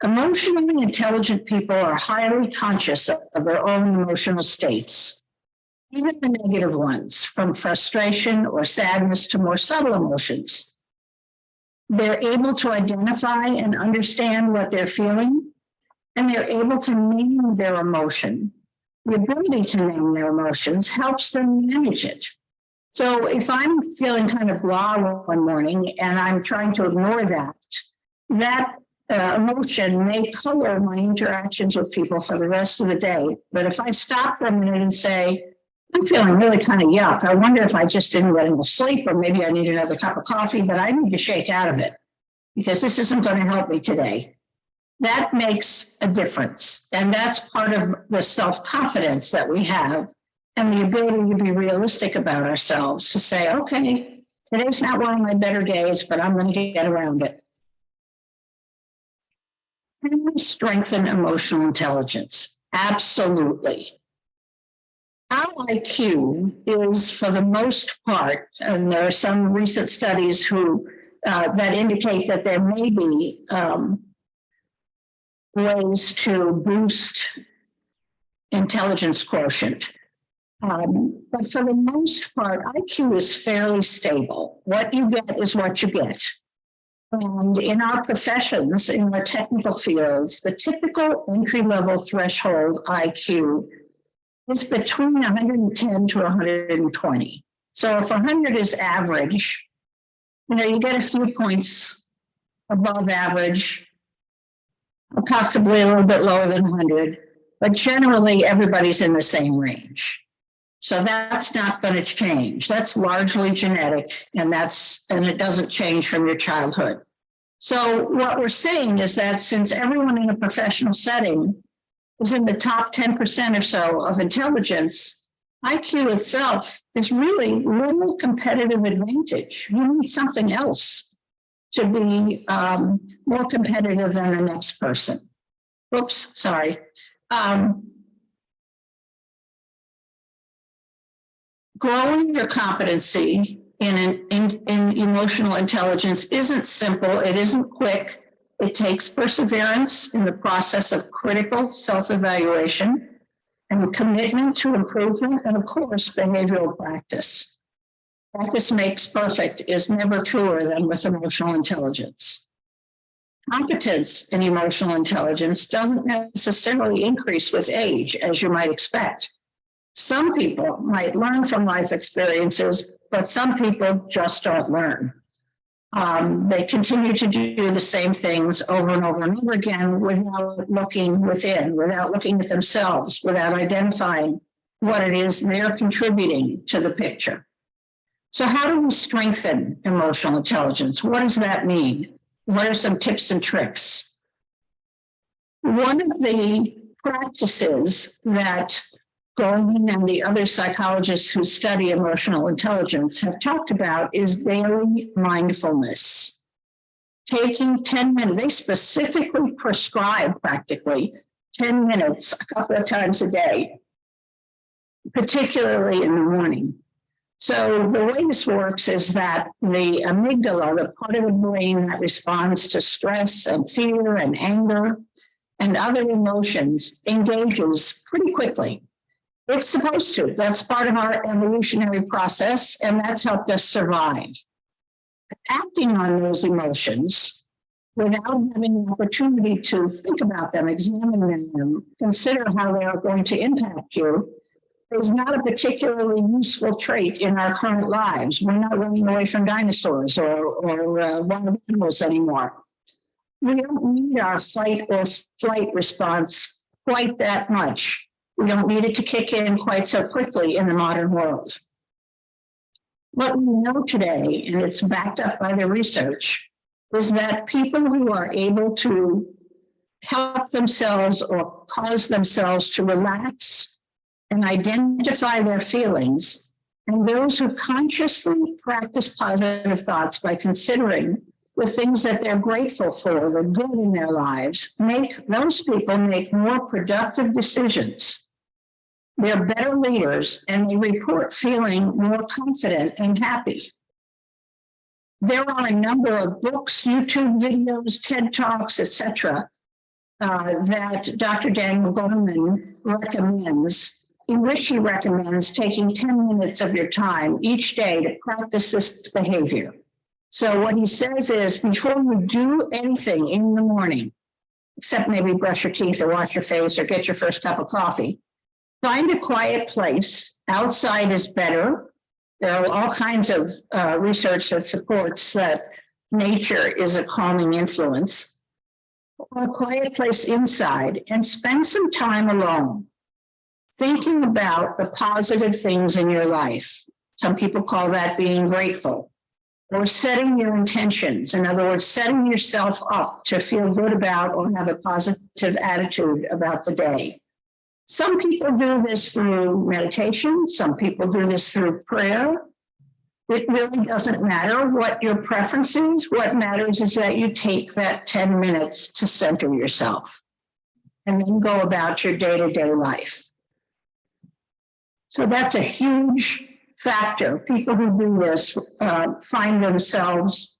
Emotionally intelligent people are highly conscious of their own emotional states, even the negative ones, from frustration or sadness to more subtle emotions. They're able to identify and understand what they're feeling, and they're able to name their emotion. The ability to name their emotions helps them manage it. So if I'm feeling kind of blah one morning and I'm trying to ignore that emotion may color my interactions with people for the rest of the day. But if I stop for a minute and say, I'm feeling really kind of yuck. I wonder if I just didn't get enough sleep, or maybe I need another cup of coffee, but I need to shake out of it because this isn't going to help me today. That makes a difference. And that's part of the self-confidence that we have and the ability to be realistic about ourselves, to say, okay, today's not one of my better days, but I'm going to get around it. Can we strengthen emotional intelligence? Absolutely. Our IQ is, for the most part, and there are some recent studies that indicate that there may be ways to boost intelligence quotient. But for the most part, IQ is fairly stable. What you get is what you get. And in our professions, in our technical fields, the typical entry-level threshold IQ is between 110 to 120. So if 100 is average, you get a few points above average, possibly a little bit lower than 100, but generally everybody's in the same range. So that's not going to change. That's largely genetic, and it doesn't change from your childhood. So what we're saying is that since everyone in a professional setting is in the top 10% or so of intelligence, IQ itself is really little competitive advantage. You need something else to be more competitive than the next person. Oops, sorry. Growing your competency in emotional intelligence isn't simple. It isn't quick. It takes perseverance in the process of critical self-evaluation and commitment to improvement, and of course, behavioral practice. Practice makes perfect is never truer than with emotional intelligence. Competence in emotional intelligence doesn't necessarily increase with age, as you might expect. Some people might learn from life experiences, but some people just don't learn. They continue to do the same things over and over and over again without looking within, without looking at themselves, without identifying what it is they're contributing to the picture. So how do we strengthen emotional intelligence? What does that mean? What are some tips and tricks? One of the practices that Goldman and the other psychologists who study emotional intelligence have talked about is daily mindfulness. Taking 10 minutes, they specifically prescribe practically 10 minutes a couple of times a day, particularly in the morning. So the way this works is that the amygdala, the part of the brain that responds to stress and fear and anger and other emotions, engages pretty quickly. It's supposed to. That's part of our evolutionary process, and that's helped us survive. Acting on those emotions without having the opportunity to think about them, examine them, consider how they are going to impact you, is not a particularly useful trait in our current lives. We're not running away from dinosaurs or wild animals anymore. We don't need our fight or flight response quite that much. We don't need it to kick in quite so quickly in the modern world. What we know today, and it's backed up by the research, is that people who are able to help themselves or cause themselves to relax and identify their feelings, and those who consciously practice positive thoughts by considering the things that they're grateful for, the good in their lives, those people make more productive decisions. They're better leaders, and they report feeling more confident and happy. There are a number of books, YouTube videos, TED Talks, etc., that Dr. Daniel Goleman recommends, in which he recommends taking 10 minutes of your time each day to practice this behavior. So what he says is, before you do anything in the morning, except maybe brush your teeth or wash your face or get your first cup of coffee, find a quiet place. Outside is better. There are all kinds of research that supports that nature is a calming influence. A quiet place inside, and spend some time alone. thinking about the positive things in your life. Some people call that being grateful, or setting your intentions. In other words, setting yourself up to feel good about or have a positive attitude about the day. Some people do this through meditation. Some people do this through prayer. It really doesn't matter what your preference is. What matters is that you take that 10 minutes to center yourself and then go about your day-to-day life. So that's a huge factor. People who do this find themselves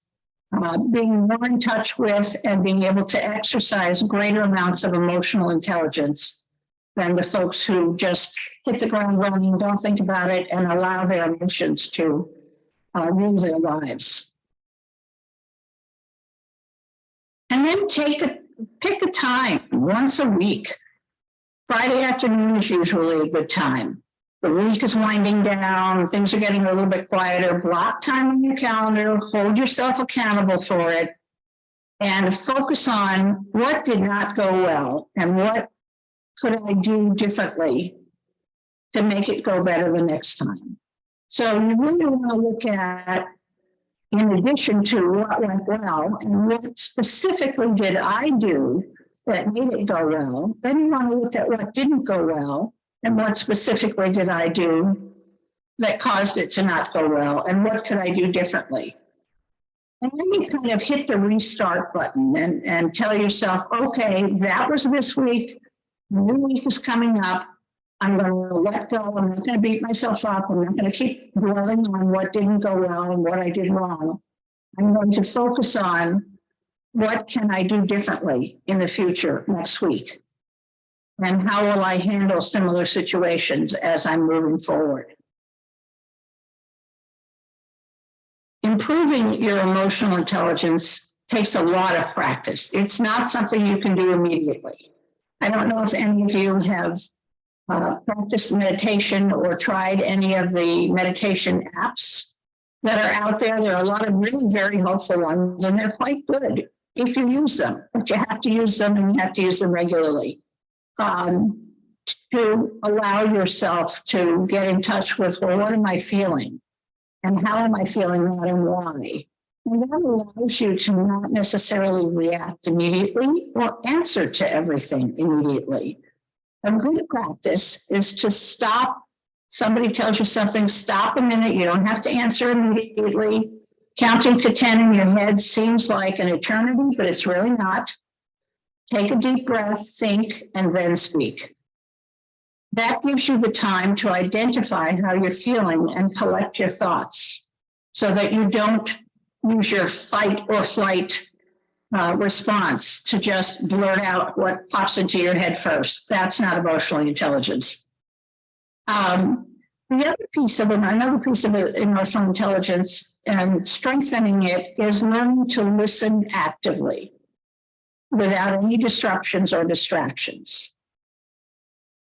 being more in touch with and being able to exercise greater amounts of emotional intelligence than the folks who just hit the ground running, don't think about it, and allow their emotions to rule their lives. And then pick a time once a week. Friday afternoon is usually a good time. The week is winding down, things are getting a little bit quieter. Block time on your calendar, hold yourself accountable for it, and focus on what did not go well and what could I do differently to make it go better the next time. So you really want to look at, in addition to what went well and what specifically did I do that made it go well, then you want to look at what didn't go well and what specifically did I do that caused it to not go well and what could I do differently. And then you kind of hit the restart button and tell yourself, okay, that was this week, new week is coming up. I'm going to let go. I'm not going to beat myself up. I'm not going to keep dwelling on what didn't go well and what I did wrong. I'm going to focus on what can I do differently in the future next week? And how will I handle similar situations as I'm moving forward? Improving your emotional intelligence takes a lot of practice. It's not something you can do immediately. I don't know if any of you have practiced meditation or tried any of the meditation apps that are out there. There are a lot of really very helpful ones, and they're quite good if you use them, but you have to use them and you have to use them regularly to allow yourself to get in touch with, well, what am I feeling? And how am I feeling that and why? And that allows you to not necessarily react immediately or answer to everything immediately. A good practice is to stop. Somebody tells you something, stop a minute. You don't have to answer immediately. Counting to 10 in your head seems like an eternity, but it's really not. Take a deep breath, think, and then speak. That gives you the time to identify how you're feeling and collect your thoughts so that you don't use your fight or flight response to just blurt out what pops into your head first. That's not emotional intelligence. Another piece of emotional intelligence and strengthening it is learning to listen actively without any disruptions or distractions.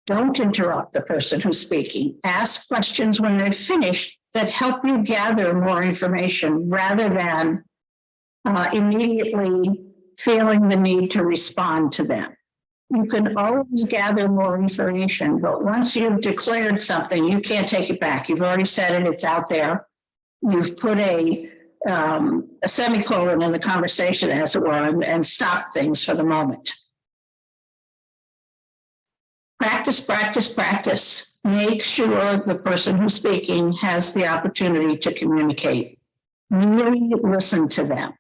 Don't interrupt the person who's speaking. Ask questions when they're finished that help you gather more information rather than immediately feeling the need to respond to them. You can always gather more information, but once you've declared something, you can't take it back. You've already said it, it's out there. You've put a semicolon in the conversation, as it were, and stopped things for the moment. Practice, practice, practice. Make sure the person who's speaking has the opportunity to communicate. Really listen to them.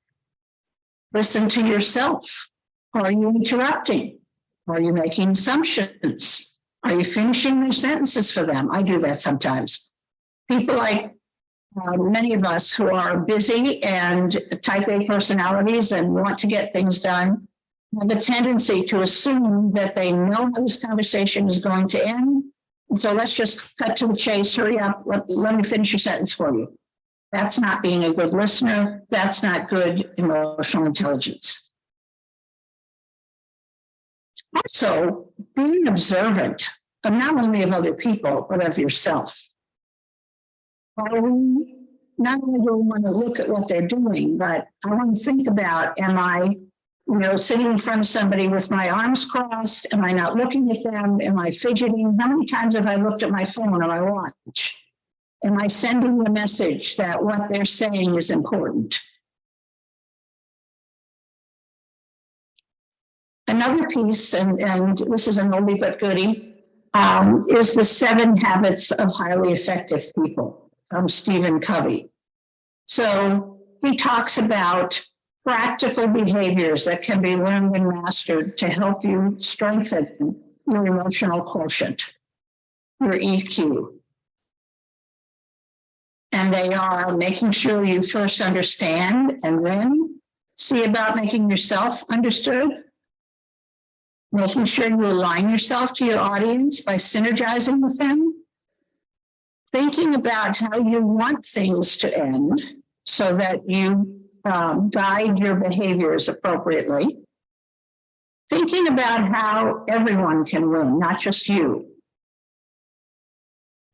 Listen to yourself. Are you interrupting? Are you making assumptions? Are you finishing their sentences for them? I do that sometimes. People like many of us who are busy and type A personalities and want to get things done have a tendency to assume that they know how this conversation is going to end. And so let's just cut to the chase, hurry up, let me finish your sentence for you. That's not being a good listener. That's not good emotional intelligence. Also, being observant of not only of other people, but of yourself. Are we not only do we want to look at what they're doing, but I want to think about, am I Sitting in front of somebody with my arms crossed? Am I not looking at them? Am I fidgeting? How many times have I looked at my phone or my watch? Am I sending the message that what they're saying is important? Another piece, and this is an oldie but goodie, is the 7 Habits of Highly Effective People from Stephen Covey. So he talks about practical behaviors that can be learned and mastered to help you strengthen your emotional quotient, your EQ. And they are making sure you first understand and then see about making yourself understood, making sure you align yourself to your audience by synergizing with them, thinking about how you want things to end so that you guide your behaviors appropriately, thinking about how everyone can win, not just you,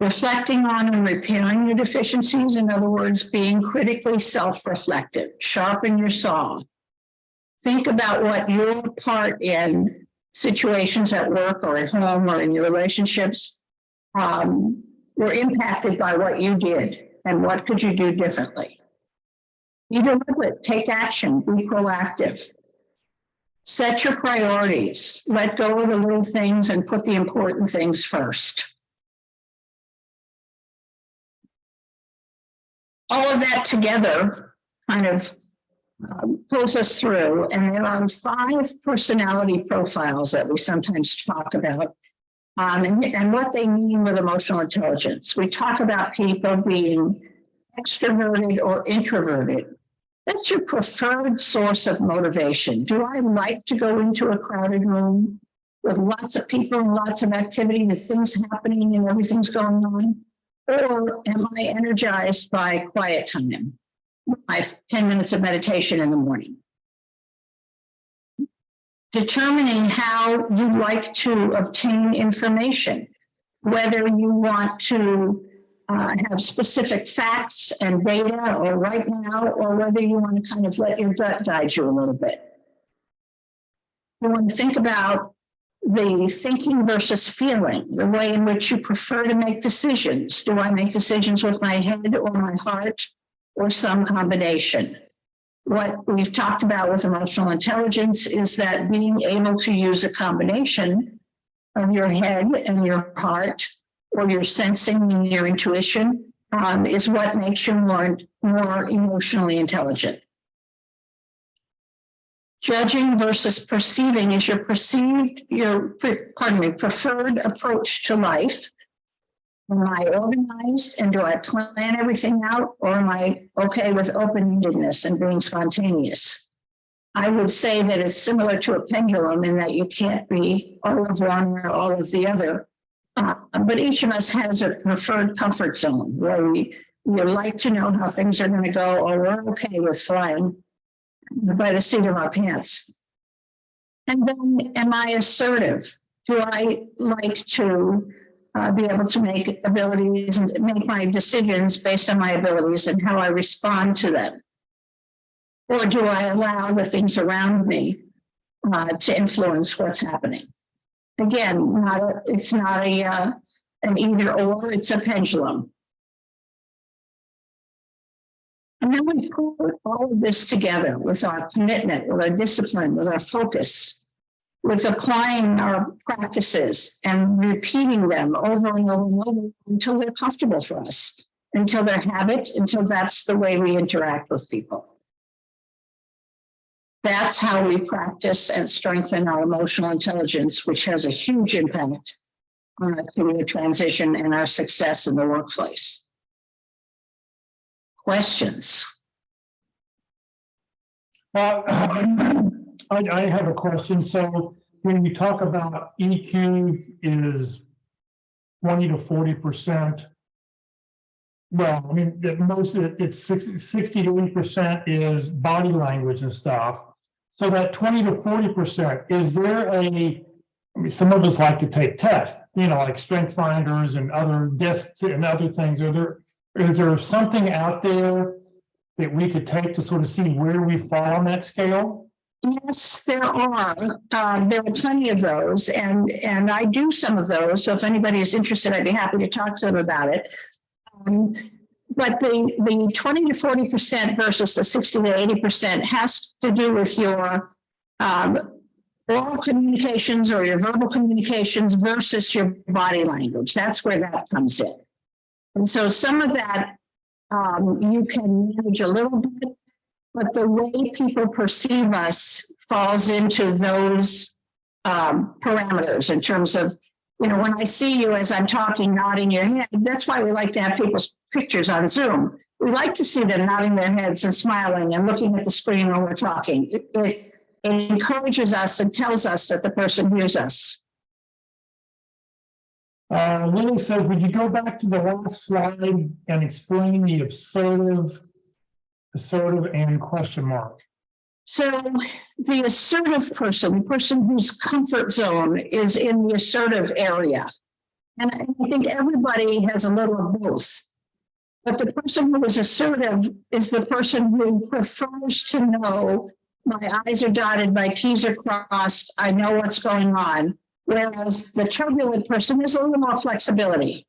reflecting on and repairing your deficiencies, in other words, being critically self-reflective, sharpen your saw, think about what your part in situations at work or at home or in your relationships were impacted by what you did and what could you do differently. Be deliberate, take action, be proactive. Set your priorities, let go of the little things and put the important things first. All of that together kind of pulls us through, and there are 5 personality profiles that we sometimes talk about, and what they mean with emotional intelligence. We talk about people being extroverted or introverted. That's your preferred source of motivation. Do I like to go into a crowded room with lots of people and lots of activity and things happening and everything's going on? Or am I energized by quiet time? My 10 minutes of meditation in the morning. Determining how you like to obtain information, whether you want to have specific facts and data or right now, or whether you want to kind of let your gut guide you a little bit. You want to think about the thinking versus feeling, the way in which you prefer to make decisions. Do I make decisions with my head or my heart or some combination? What we've talked about with emotional intelligence is that being able to use a combination of your head and your heart, or your sensing and your intuition, is what makes you more emotionally intelligent. Judging versus perceiving is your preferred approach to life. Am I organized and do I plan everything out, or am I okay with open-endedness and being spontaneous? I would say that it's similar to a pendulum in that you can't be all of one or all of the other. But each of us has a preferred comfort zone where we like to know how things are going to go, or we're okay with flying by the seat of our pants. And then, am I assertive? Do I like to be able to make abilities and make my decisions based on my abilities and how I respond to them? Or do I allow the things around me to influence what's happening? Again, it's not an either or, it's a pendulum. And then we put all of this together with our commitment, with our discipline, with our focus, with applying our practices and repeating them over and over and over until they're comfortable for us, until they're habit, until that's the way we interact with people. That's how we practice and strengthen our emotional intelligence, which has a huge impact on our career transition and our success in the workplace. Questions? Well, I have a question. So when you talk about EQ is 20 to 40%, well, I mean, most of it's 60 to 80% is body language and stuff. So that 20 to 40%, is there I mean, some of us like to take tests, like strength finders and other tests and other things. Is there something out there that we could take to sort of see where we fall on that scale? Yes, there are. There are plenty of those, and I do some of those. So if anybody is interested, I'd be happy to talk to them about it. But the 20 to 40% versus the 60 to 80% has to do with your oral communications or your verbal communications versus your body language. That's where that comes in. And so some of that you can manage a little bit, but the way people perceive us falls into those parameters in terms of, you know, when I see you as I'm talking, nodding your head, that's why we like to have people's pictures on Zoom. We like to see them nodding their heads and smiling and looking at the screen when we're talking. It encourages us and tells us that the person hears us. Lily says, would you go back to the last slide and explain the assertive and question mark? So the assertive person, the person whose comfort zone is in the assertive area. And I think everybody has a little of both. But the person who is assertive is the person who prefers to know my I's are dotted, my T's are crossed, I know what's going on. Whereas the turbulent person has a little more flexibility.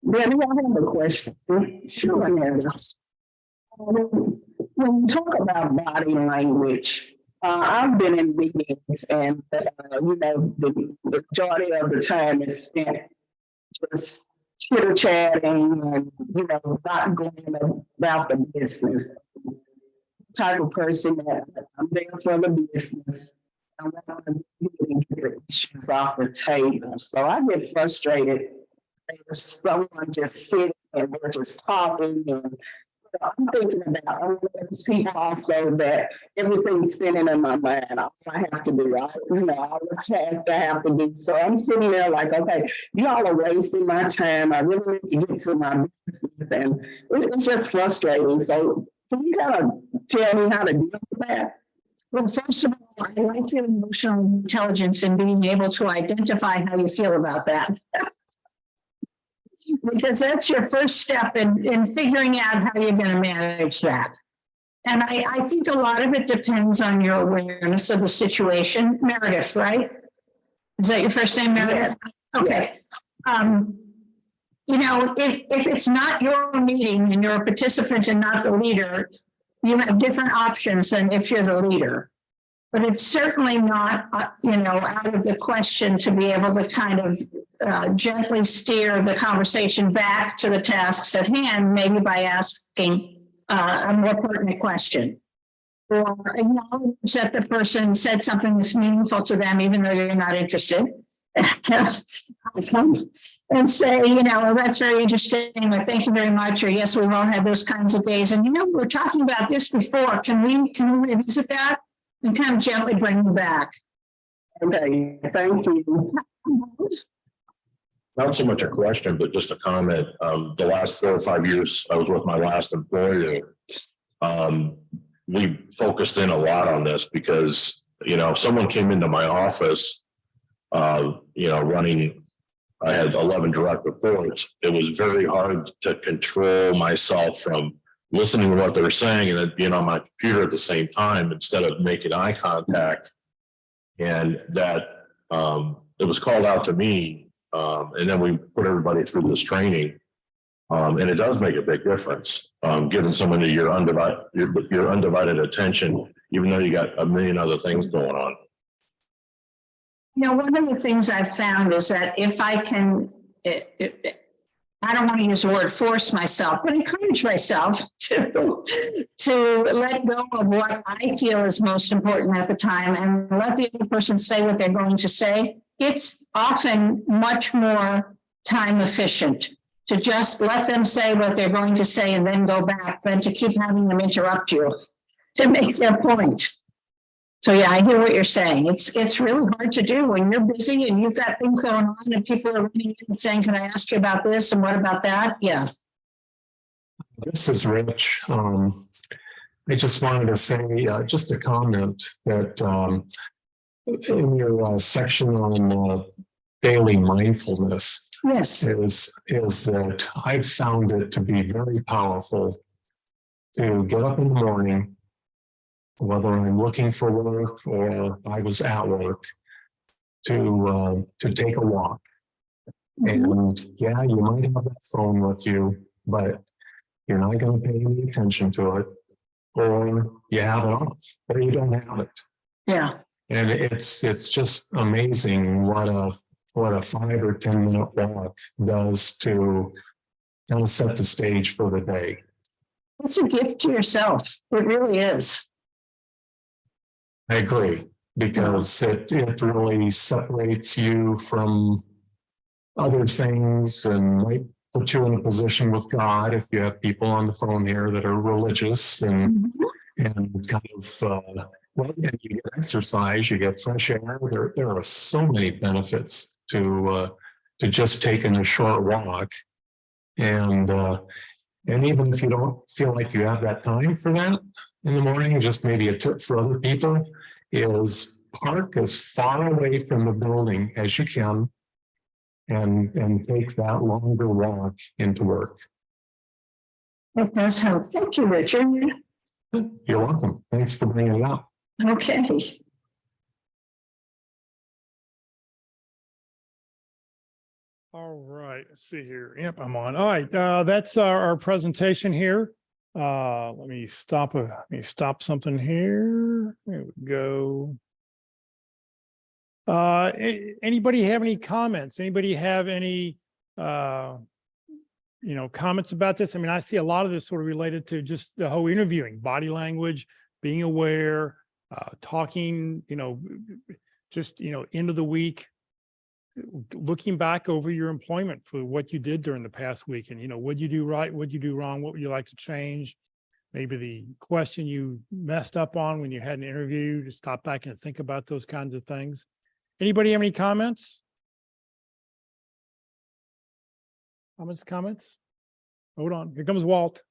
Brandy, I have a question. Sure. When you talk about body language, I've been in meetings and, you know, the majority of the time is spent just chitter chatting and, you know, not going about the business. Type of person that I'm there for the business. I want to get the issues off the table. So I get frustrated. There's someone just sitting and we're just talking and I'm thinking about these people also that everything's spinning in my mind. All I have to do, all the tasks I have to do. So I'm sitting there like, okay, y'all are wasting my time. I really need to get to my business. And it's just frustrating. So can you kind of tell me how to deal with that? Well, first of all, I like your emotional intelligence and being able to identify how you feel about that. Because that's your first step in figuring out how you're going to manage that. And I think a lot of it depends on your awareness of the situation. Meredith, right? Is that your first name, Meredith? Yeah. Okay. Yeah. You know, if it's not your meeting and you're a participant and not the leader, you have different options than if you're the leader. But it's certainly not, you know, out of the question to be able to kind of gently steer the conversation back to the tasks at hand, maybe by asking a more pertinent question. Or acknowledge that the person said something that's meaningful to them, even though you're not interested. And say, you know, well, that's very interesting, or thank you very much, or yes, we've all had those kinds of days. And you know, we were talking about this before. Can we revisit that? And kind of gently bring them back. Okay, thank you. Not so much a question, but just a comment. The last 4 or 5 years I was with my last employer, we focused in a lot on this because, you know, if someone came into my office, you know, I had 11 direct reports. It was very hard to control myself from listening to what they're saying and then being on my computer at the same time instead of making eye contact. And that it was called out to me. And then we put everybody through this training. And it does make a big difference, giving someone your undivided attention, even though you got a million other things going on. You know, one of the things I've found is that if I can, I don't want to use the word force myself, but encourage myself to let go of what I feel is most important at the time and let the other person say what they're going to say. It's often much more time efficient to just let them say what they're going to say and then go back than to keep having them interrupt you to make their point. So yeah, I hear what you're saying. It's really hard to do when you're busy and you've got things going on and people are running in and saying, can I ask you about this and what about that? Yeah. This is Rich. I just wanted to say just a comment that in your section on daily mindfulness, yes, is that I've found it to be very powerful to get up in the morning, whether I'm looking for work or I was at work, to take a walk. And yeah, you might have that phone with you, but you're not going to pay any attention to it, or you have it off, or you don't have it. Yeah. And it's just amazing what a 5 or 10 minute walk does to kind of set the stage for the day. It's a gift to yourself. It really is. I agree, because it really separates you from other things and might put you in a position with God if you have people on the phone here that are religious and kind of well, and you get exercise, you get fresh air. There are so many benefits to just taking a short walk, and even if you don't feel like you have that time for that in the morning, just maybe a tip for other people is park as far away from the building as you can, and take that longer walk into work. It does help. Thank you, Richard. You're welcome. Thanks for bringing it up. Okay. All right, let's see here. Yep, I'm on. All right, that's our presentation here. Let me stop something here. There we go. Anybody have any comments? Anybody have any comments about this? I mean, I see a lot of this sort of related to just the whole interviewing, body language, being aware, talking, just, end of the week, looking back over your employment for what you did during the past week, and, what'd you do right, what'd you do wrong, what would you like to change? Maybe the question you messed up on when you had an interview, to stop back and think about those kinds of things. Anybody have any comments? Comments? Hold on, here comes Walt.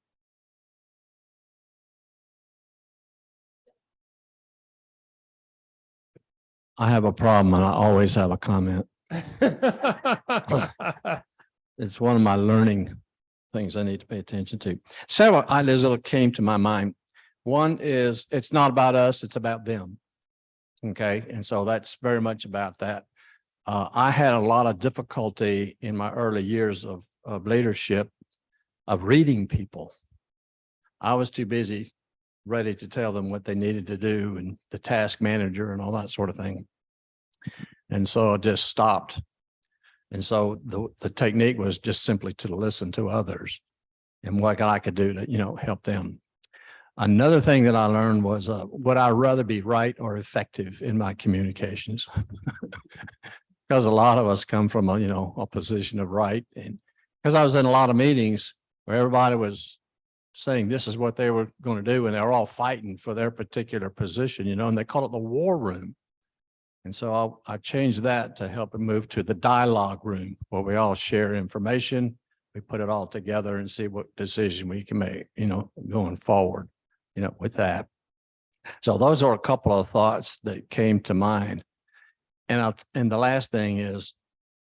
I have a problem and I always have a comment. It's one of my learning things I need to pay attention to. Several ideas that came to my mind. One is, it's not about us, it's about them. Okay, and so that's very much about that. I had a lot of difficulty in my early years of leadership of reading people. I was too busy ready to tell them what they needed to do and the task manager and all that sort of thing. And so I just stopped. And so the technique was just simply to listen to others and what I could do to, help them. Another thing that I learned was, would I rather be right or effective in my communications? Because a lot of us come from a position of right. And because I was in a lot of meetings where everybody was saying this is what they were going to do, and they're all fighting for their particular position, and they call it the war room. And so I changed that to help it move to the dialogue room, where we all share information, we put it all together and see what decision we can make, going forward, with that. So those are a couple of thoughts that came to mind. And the last thing is,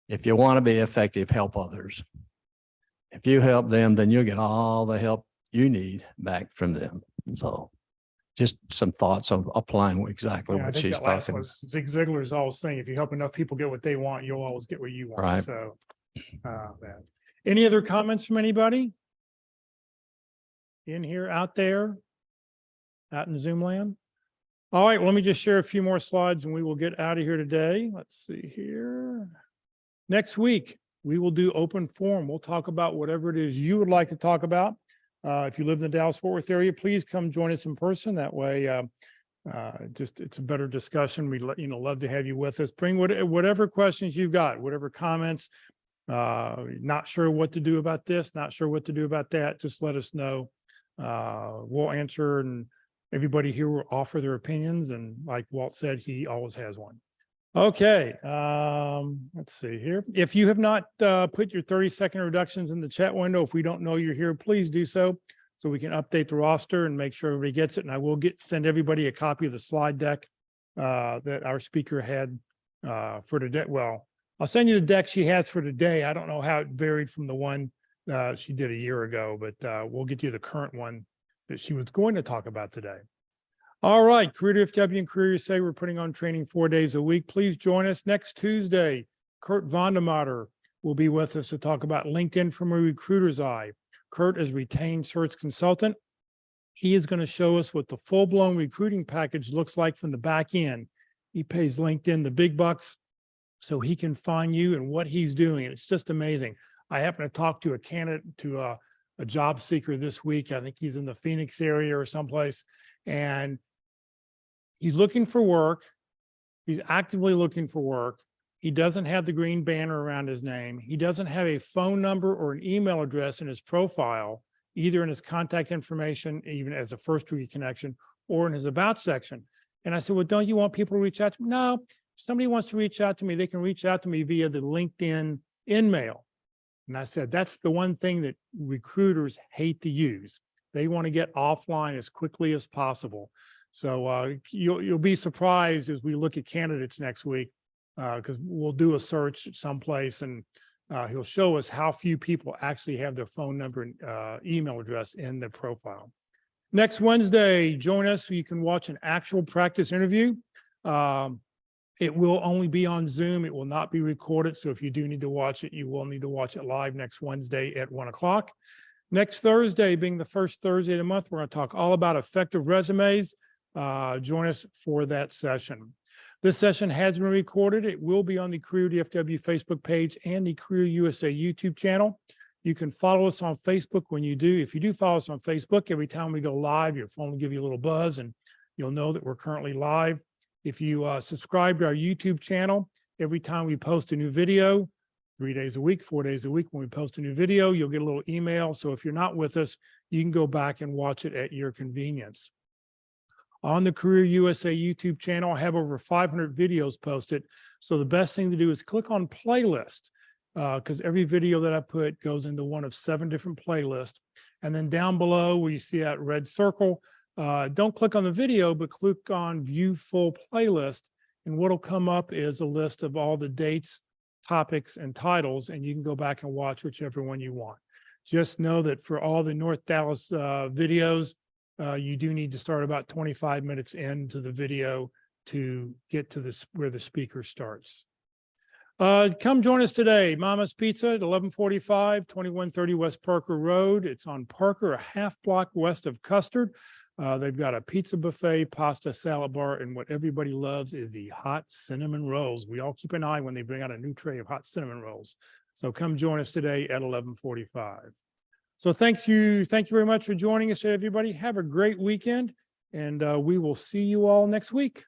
if you want to be effective, help others. If you help them, then you'll get all the help you need back from them. So just some thoughts of applying exactly what she's talking about. Zig Ziglar's always saying, if you help enough people get what they want, you'll always get what you want. Right. So any other comments from anybody? In here, out there, out in Zoom land? All right, well, let me just share a few more slides and we will get out of here today. Let's see here. Next week, we will do open forum. We'll talk about whatever it is you would like to talk about. If you live in the Dallas-Fort Worth area, please come join us in person. That way, it's a better discussion. We love to have you with us. Bring whatever questions you've got, whatever comments. Not sure what to do about this, not sure what to do about that. Just let us know. We'll answer, and everybody here will offer their opinions. And like Walt said, he always has one. Okay, let's see here. If you have not put your 30-second reductions in the chat window, if we don't know you're here, please do so we can update the roster and make sure everybody gets it. And I will send everybody a copy of the slide deck that our speaker had for today. Well, I'll send you the deck she has for today. I don't know how it varied from the one she did a year ago, but we'll get you the current one that she was going to talk about today. All right, Career FW and Career USA, we're putting on training 4 days a week. Please join us next Tuesday. Kurt Vondermatter will be with us to talk about LinkedIn from a recruiter's eye. Kurt is retained search consultant. He is going to show us what the full-blown recruiting package looks like from the back end. He pays LinkedIn the big bucks so he can find you and what he's doing. And it's just amazing. I happened to talk to a candidate, to a job seeker this week. I think he's in the Phoenix area or someplace, and he's looking for work. He's actively looking for work. He doesn't have the green banner around his name. He doesn't have a phone number or an email address in his profile, either in his contact information, even as a first degree connection, or in his about section. And I said, well, don't you want people to reach out to me? No, if somebody wants to reach out to me, they can reach out to me via the LinkedIn InMail. And I said, that's the one thing that recruiters hate to use. They want to get offline as quickly as possible. So you'll be surprised as we look at candidates next week, because we'll do a search someplace and he'll show us how few people actually have their phone number and email address in their profile. Next Wednesday, join us so you can watch an actual practice interview. It will only be on Zoom. It will not be recorded. So if you do need to watch it, you will need to watch it live next Wednesday at 1 o'clock. Next Thursday, being the first Thursday of the month, we're going to talk all about effective resumes. Join us for that session. This session has been recorded. It will be on the Career DFW Facebook page and the Career USA YouTube channel. You can follow us on Facebook when you do. If you do follow us on Facebook, every time we go live, your phone will give you a little buzz and you'll know that we're currently live. If you subscribe to our YouTube channel, every time we post a new video, 3 days a week, 4 days a week, when we post a new video, you'll get a little email. So if you're not with us, you can go back and watch it at your convenience. On the Career USA YouTube channel, I have over 500 videos posted. So the best thing to do is click on playlist, because every video that I put goes into one of 7 different playlists. And then down below where you see that red circle, don't click on the video, but click on view full playlist. And what'll come up is a list of all the dates, topics, and titles, and you can go back and watch whichever one you want. Just know that for all the North Dallas videos, you do need to start about 25 minutes into the video to get to this where the speaker starts. Come join us today. Mama's Pizza at 1145, 2130 West Parker Road. It's on Parker, a half block west of Custard. They've got a pizza buffet, pasta, salad bar, and what everybody loves is the hot cinnamon rolls. We all keep an eye when they bring out a new tray of hot cinnamon rolls. So come join us today at 1145. So thank you very much for joining us, everybody. Have a great weekend, and we will see you all next week.